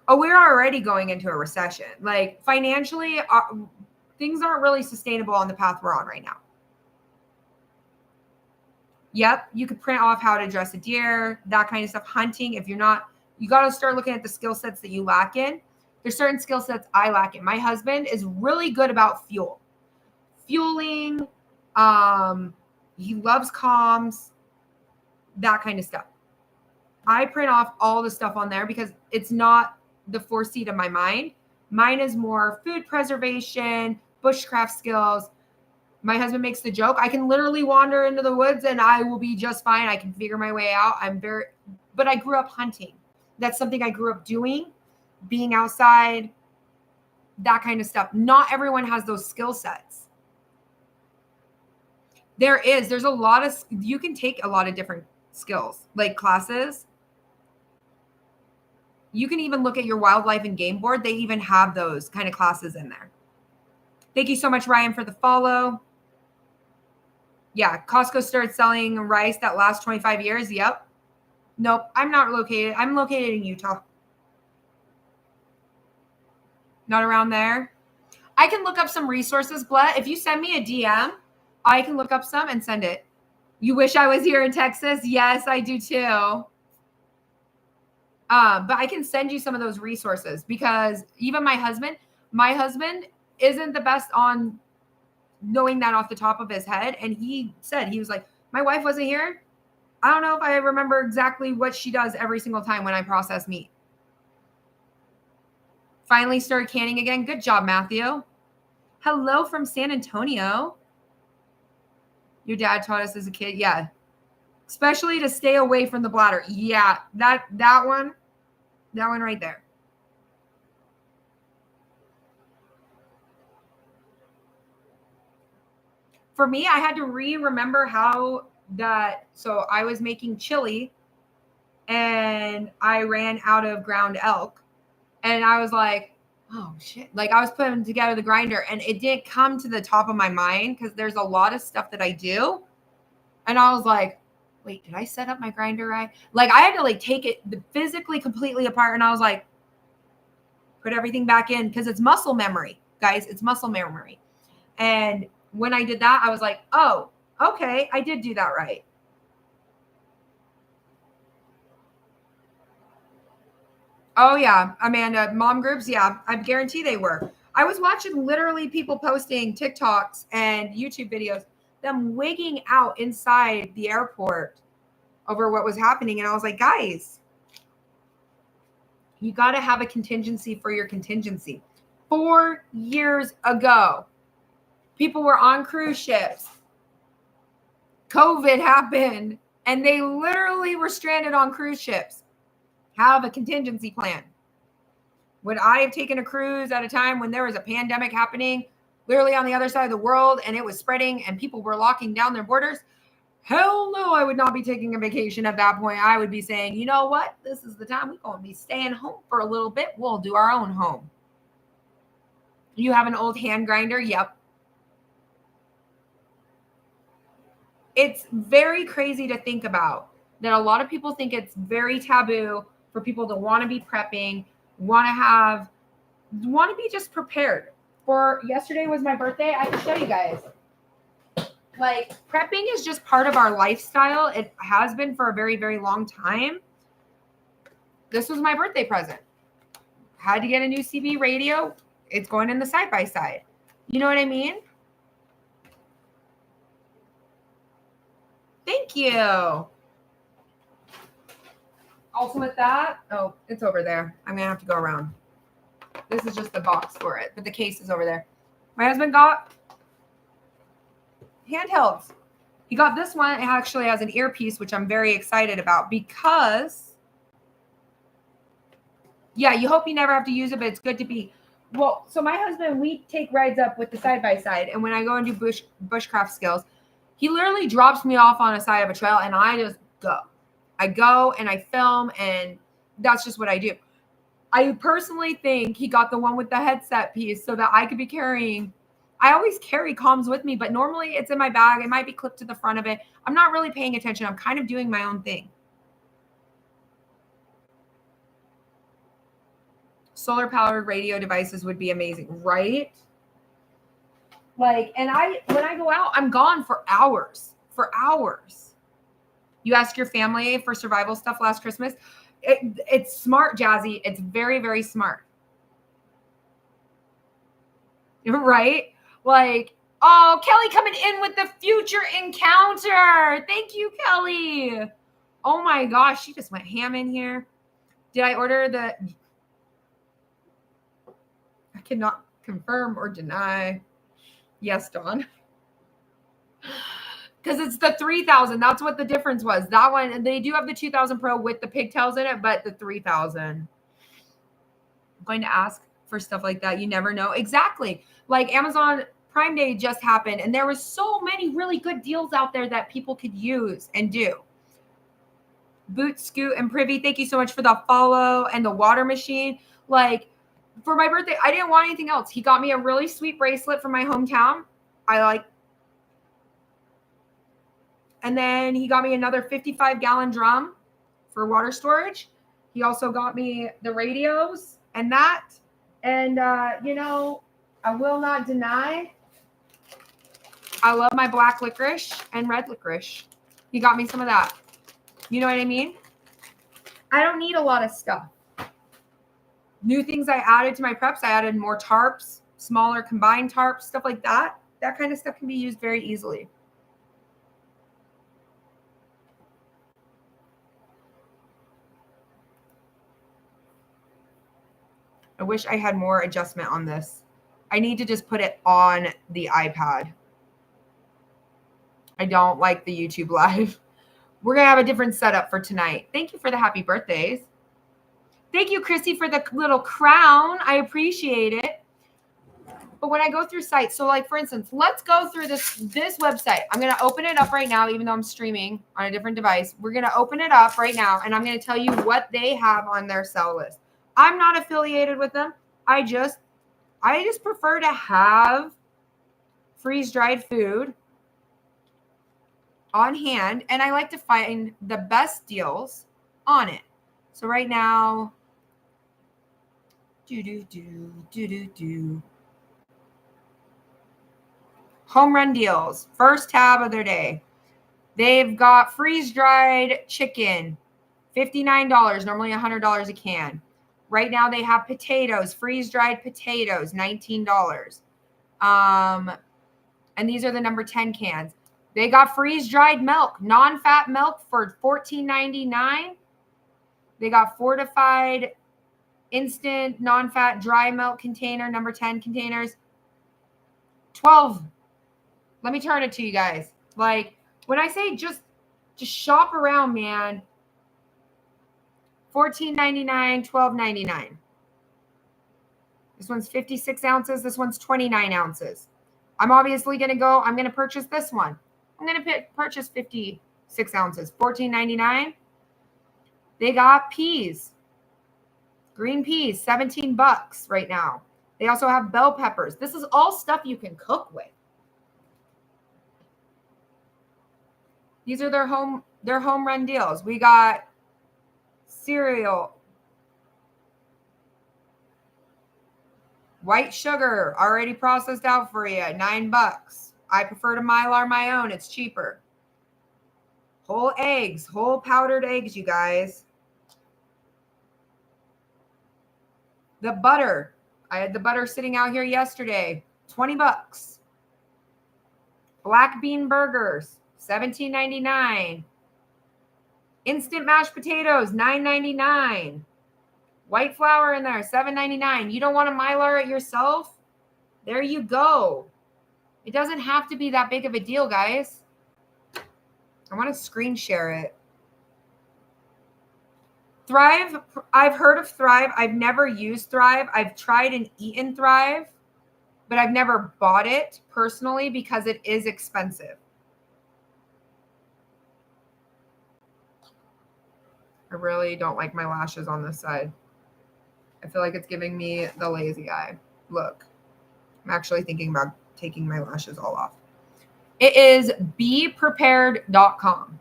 Oh, we're already going into a recession. Like, financially, things aren't really sustainable on the path we're on right now. Yep, you could print off how to dress a deer, that kind of stuff. Hunting, if you're not, you got to start looking at the skill sets that you lack in. There's certain skill sets I lack in. My husband is really good about fueling. He loves comms, that kind of stuff. I print off all the stuff on there because it's not the foresight of my mind. Mine is more food preservation, bushcraft skills. My husband makes the joke, I can literally wander into the woods and I will be just fine. I can figure my way out. But I grew up hunting. That's something I grew up doing, being outside, that kind of stuff. Not everyone has those skill sets. There's a lot of, you can take a lot of different skills, like classes. You can even look at your wildlife and game board. They even have those kind of classes in there. Thank you so much, Ryan, for the follow. Yeah, Costco started selling rice that lasts 25 years. Yep. Nope, I'm not located. I'm located in Utah. Not around there. I can look up some resources, Blett. If you send me a DM, I can look up some and send it. You wish I was here in Texas? Yes, I do too. But I can send you some of those resources because even my husband isn't the best on knowing that off the top of his head. And he said, he was like, my wife wasn't here. I don't know if I remember exactly what she does every single time when I process meat. Finally started canning again. Good job, Matthew. Hello from San Antonio. Your dad taught us as a kid. Yeah. Especially to stay away from the bladder. Yeah. That one right there. For me, I had to remember how so I was making chili and I ran out of ground elk and I was like, oh shit. Like I was putting together the grinder and it didn't come to the top of my mind because there's a lot of stuff that I do. And I was like, wait, did I set up my grinder right? Like I had to like take it physically completely apart. And I was like, put everything back in because it's muscle memory, guys. It's muscle memory. And when I did that, I was like, oh, okay, I did do that right. Oh, yeah, Amanda, mom groups. Yeah, I guarantee they were. I was watching literally people posting TikToks and YouTube videos, them wigging out inside the airport over what was happening. And I was like, guys, you got to have a contingency for your contingency. 4 years ago, people were on cruise ships. COVID happened and they literally were stranded on cruise ships. Have a contingency plan. Would I have taken a cruise at a time when there was a pandemic happening literally on the other side of the world and it was spreading and people were locking down their borders? Hell no, I would not be taking a vacation at that point. I would be saying, you know what? This is the time we're going to be staying home for a little bit. We'll do our own home. You have an old hand grinder? Yep. It's very crazy to think about that a lot of people think it's very taboo for people to want to be prepping, want to be just prepared. For yesterday was my birthday. I can show you guys. Like prepping is just part of our lifestyle. It has been for a very, very long time. This was my birthday present. Had to get a new CB radio. It's going in the side-by-side. You know what I mean? Thank you. Also with that, oh, it's over there. I'm going to have to go around. This is just the box for it, but the case is over there. My husband got handhelds. He got this one. It actually has an earpiece, which I'm very excited about because, yeah, you hope you never have to use it, but it's good to be. Well, so my husband, we take rides up with the side-by-side, and when I go and do bushcraft skills, he literally drops me off on a side of a trail, and I just go. I go, and I film, and that's just what I do. I personally think he got the one with the headset piece so that I could be carrying. I always carry comms with me, but normally it's in my bag. It might be clipped to the front of it. I'm not really paying attention. I'm kind of doing my own thing. Solar-powered radio devices would be amazing, right? Like, and when I go out, I'm gone for hours. You ask your family for survival stuff last Christmas. It's smart, Jazzy. It's very, very smart. Right? Like, oh, Kelly coming in with the future encounter. Thank you, Kelly. Oh my gosh, she just went ham in here. Did I order the... I cannot confirm or deny. Yes, Dawn. Because it's the 3000. That's what the difference was. That one, and they do have the 2000 Pro with the pigtails in it, but the 3000. I'm going to ask for stuff like that. You never know. Exactly. Like Amazon Prime Day just happened, and there was so many really good deals out there that people could use and do. Boot, Scoot, and Privy, thank you so much for the follow and the water machine. Like, for my birthday, I didn't want anything else. He got me a really sweet bracelet from my hometown. And then he got me another 55-gallon drum for water storage. He also got me the radios and that. And, I will not deny, I love my black licorice and red licorice. He got me some of that. You know what I mean? I don't need a lot of stuff. New things I added to my preps, I added more tarps, smaller combined tarps, stuff like that. That kind of stuff can be used very easily. I wish I had more adjustment on this. I need to just put it on the iPad. I don't like the YouTube live. We're going to have a different setup for tonight. Thank you for the happy birthdays. Thank you, Chrissy, for the little crown. I appreciate it. But when I go through sites, so like for instance, let's go through this website. I'm going to open it up right now, even though I'm streaming on a different device. We're going to open it up right now, and I'm going to tell you what they have on their sell list. I'm not affiliated with them. I just prefer to have freeze-dried food on hand, and I like to find the best deals on it. So right now, home run deals, first tab of their day. They've got freeze-dried chicken, $59, normally $100 a can. Right now they have potatoes, freeze-dried potatoes, $19. And these are the number 10 cans. They got freeze-dried milk, non-fat milk for $14.99. They got fortified instant non-fat dry milk container, number 10 containers, 12. Let me turn it to you guys. Like when I say just shop around, man. $14.99, $12.99. This one's 56 ounces. This one's 29 ounces. I'm obviously going to purchase this one. I'm going to purchase 56 ounces, $14.99. They got peas, green peas, $17 right now. They also have bell peppers. This is all stuff you can cook with. These are their home run deals. We got cereal, white sugar, already processed out for you, $9. I prefer to Mylar my own. It's cheaper. Whole eggs, whole powdered eggs, you guys. The butter. I had the butter sitting out here yesterday. $20. Black bean burgers, $17.99. Instant mashed potatoes, $9.99. White flour in there, $7.99. You don't want to Mylar it yourself? There you go. It doesn't have to be that big of a deal, guys. I want to screen share it. Thrive, I've heard of Thrive. I've never used Thrive. I've tried and eaten Thrive, but I've never bought it personally because it is expensive. I really don't like my lashes on this side. I feel like it's giving me the lazy eye. Look, I'm actually thinking about taking my lashes all off. It is beprepared.com.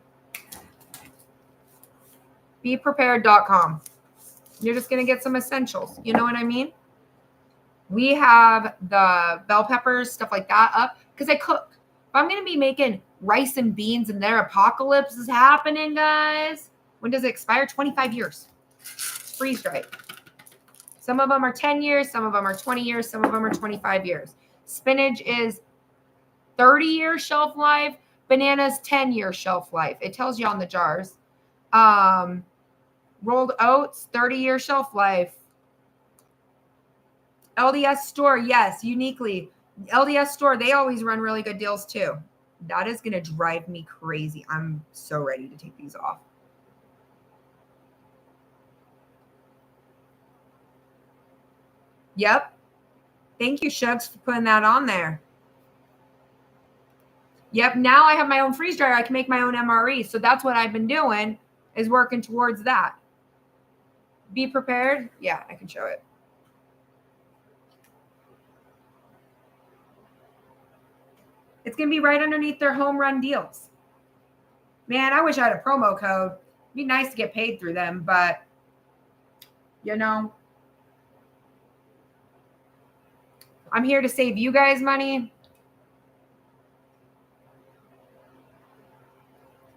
Beprepared.com. You're just going to get some essentials. You know what I mean? We have the bell peppers, stuff like that up because I cook. If I'm going to be making rice and beans and their apocalypse is happening, guys. When does it expire? 25 years. Freeze dried. Some of them are 10 years. Some of them are 20 years. Some of them are 25 years. Spinach is 30-year shelf life. Bananas, 10-year shelf life. It tells you on the jars. Rolled oats, 30-year shelf life. LDS store, yes, uniquely. LDS store, they always run really good deals too. That is going to drive me crazy. I'm so ready to take these off. Yep. Thank you, Shugs, for putting that on there. Yep. Now I have my own freeze dryer. I can make my own MRE. So that's what I've been doing, is working towards that. Be prepared. Yeah, I can show it. It's going to be right underneath their home run deals. Man, I wish I had a promo code. It'd be nice to get paid through them, but you know, I'm here to save you guys money.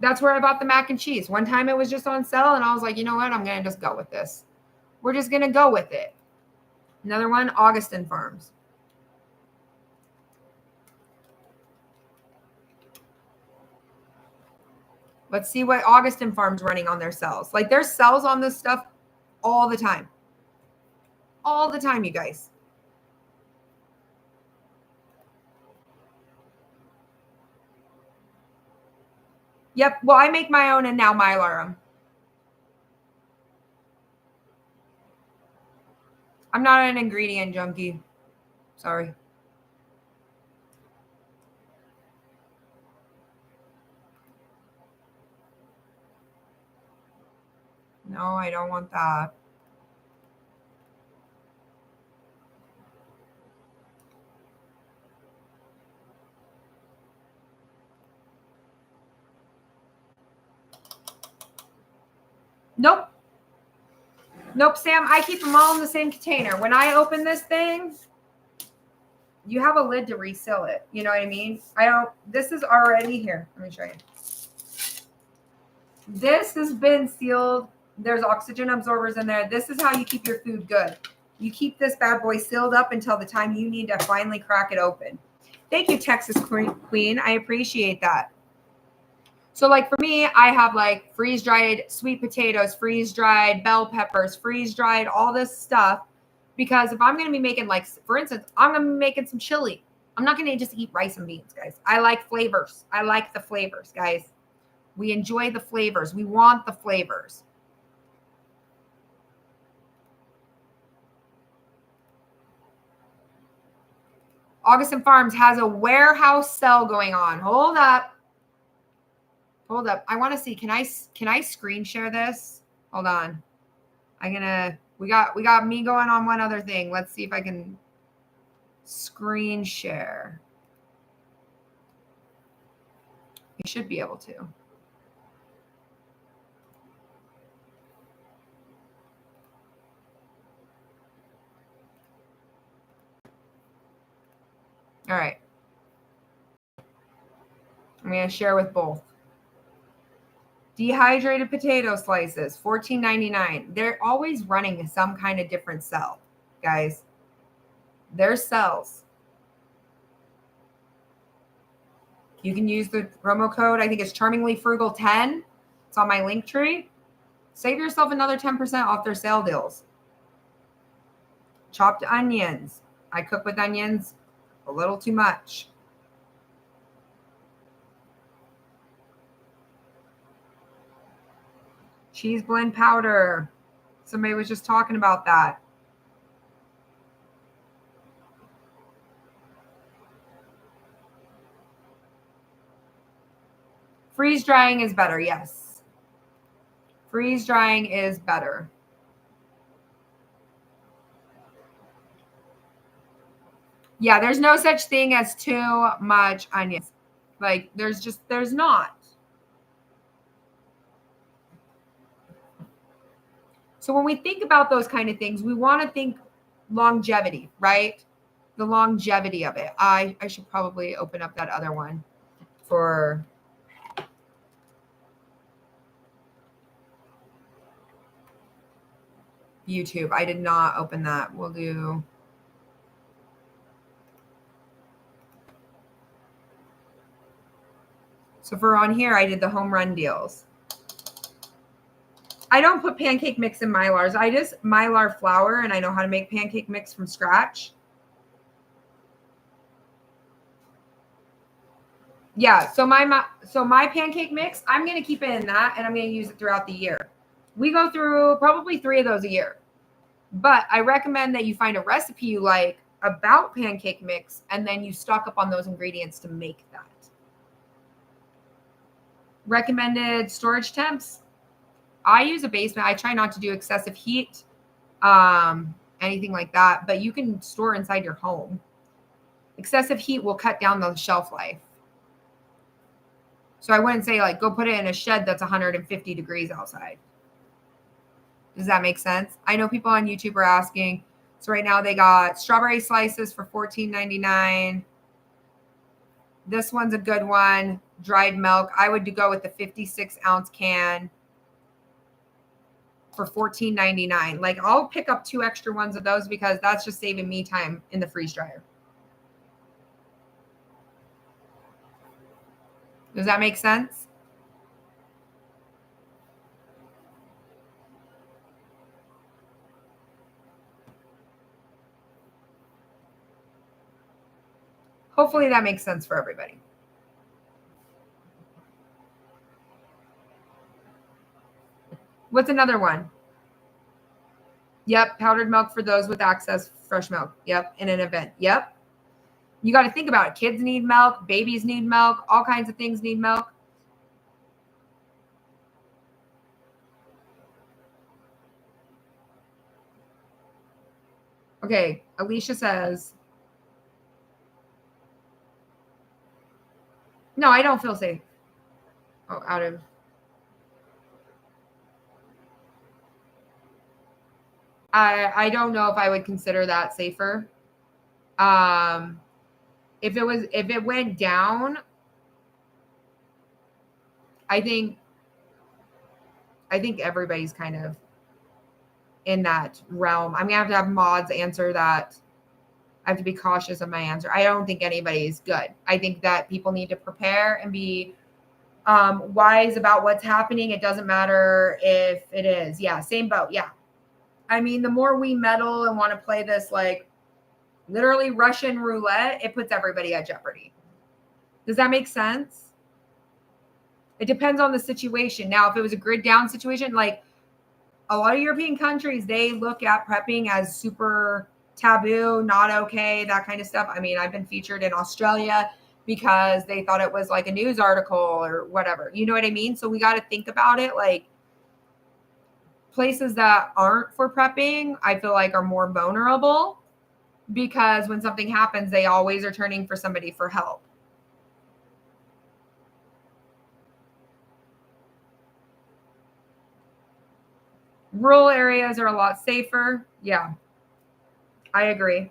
That's where I bought the mac and cheese. One time it was just on sale and I was like, you know what? I'm going to just go with this. We're just going to go with it. Another one, Augustin Farms. Let's see what Augustin Farms running on their sales. Like there's sales on this stuff all the time. All the time, you guys. Yep. Well, I make my own and now Mylar them. I'm not an ingredient junkie. Sorry. No, I don't want that. Nope. Nope, Sam. I keep them all in the same container. When I open this thing, you have a lid to reseal it. You know what I mean? This is already here. Let me show you. This has been sealed. There's oxygen absorbers in there. This is how you keep your food good. You keep this bad boy sealed up until the time you need to finally crack it open. Thank you, Texas Queen. I appreciate that. So like for me, I have like freeze-dried sweet potatoes, freeze-dried bell peppers, freeze-dried all this stuff. Because if I'm going to be making, like, for instance, I'm going to be making some chili. I'm not going to just eat rice and beans, guys. I like flavors. I like the flavors, guys. We enjoy the flavors. We want the flavors. Augustin Farms has a warehouse sale going on. Hold up. Hold up. I want to see. Can I screen share this? Hold on. We got me going on one other thing. Let's see if I can screen share. You should be able to. All right. I'm going to share with both. Dehydrated potato slices, $14.99. They're always running some kind of different sale, guys. There's sales. You can use the promo code. I think it's Charmingly Frugal 10. It's on my link tree. Save yourself another 10% off their sale deals. Chopped onions. I cook with onions a little too much. Cheese blend powder. Somebody was just talking about that. Freeze drying is better, yes. Freeze drying is better. Yeah, there's no such thing as too much onions. Like, there's not. So when we think about those kind of things, we want to think longevity, right? The longevity of it. I should probably open up that other one for YouTube. I did not open that. We'll do. So for on here, I did the home run deals. I don't put pancake mix in Mylars. I just Mylar flour, and I know how to make pancake mix from scratch. Yeah, so my pancake mix, I'm going to keep it in that, and I'm going to use it throughout the year. We go through probably 3 of those a year. But I recommend that you find a recipe you like about pancake mix, and then you stock up on those ingredients to make that. Recommended storage temps. I use a basement. I try not to do excessive heat, anything like that, but you can store inside your home. Excessive heat will cut down the shelf life. So I wouldn't say like go put it in a shed that's 150 degrees outside. Does that make sense? I know people on YouTube are asking. So right now they got strawberry slices for $14.99. This one's a good one. Dried milk. I would go with the 56-ounce can for $14.99. Like, I'll pick up 2 extra ones of those because that's just saving me time in the freeze dryer. Does that make sense? Hopefully that makes sense for everybody. What's another one? Yep, powdered milk for those with access, fresh milk. Yep, in an event. Yep. You got to think about it. Kids need milk, babies need milk, all kinds of things need milk. Okay, Alicia says, no, I don't feel safe. Oh, out of. I don't know if I would consider that safer. If it went down, I think everybody's kind of in that realm. I'm gonna have mods answer that. I have to be cautious of my answer. I don't think anybody's good. I think that people need to prepare and be wise about what's happening. It doesn't matter if it is. Yeah, same boat. Yeah. I mean, the more we meddle and want to play this like literally Russian roulette, it puts everybody at jeopardy. Does that make sense? It depends on the situation. Now, if it was a grid down situation, like a lot of European countries, they look at prepping as super taboo, not okay, that kind of stuff. I mean, I've been featured in Australia because they thought it was like a news article or whatever. You know what I mean? So we got to think about it. Like, places that aren't for prepping, I feel like are more vulnerable because when something happens, they always are turning for somebody for help. Rural areas are a lot safer. Yeah, I agree.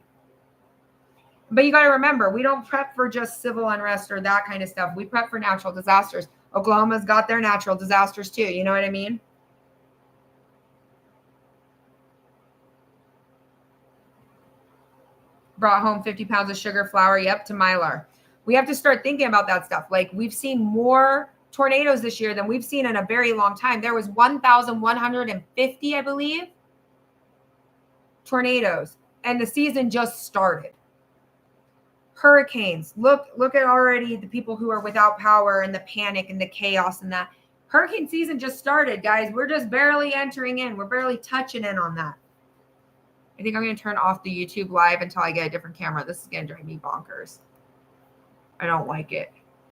But you got to remember, we don't prep for just civil unrest or that kind of stuff. We prep for natural disasters. Oklahoma's got their natural disasters too. You know what I mean? Brought home 50 pounds of sugar, flour. Yep, to Mylar. We have to start thinking about that stuff. Like, we've seen more tornadoes this year than we've seen in a very long time. There was 1,150, I believe, tornadoes, and the season just started. Hurricanes. Look at already the people who are without power and the panic and the chaos and that. Hurricane season just started, guys. We're just barely entering in. We're barely touching in on that. I think I'm going to turn off the YouTube live until I get a different camera. This is going to drive me bonkers. I don't like it.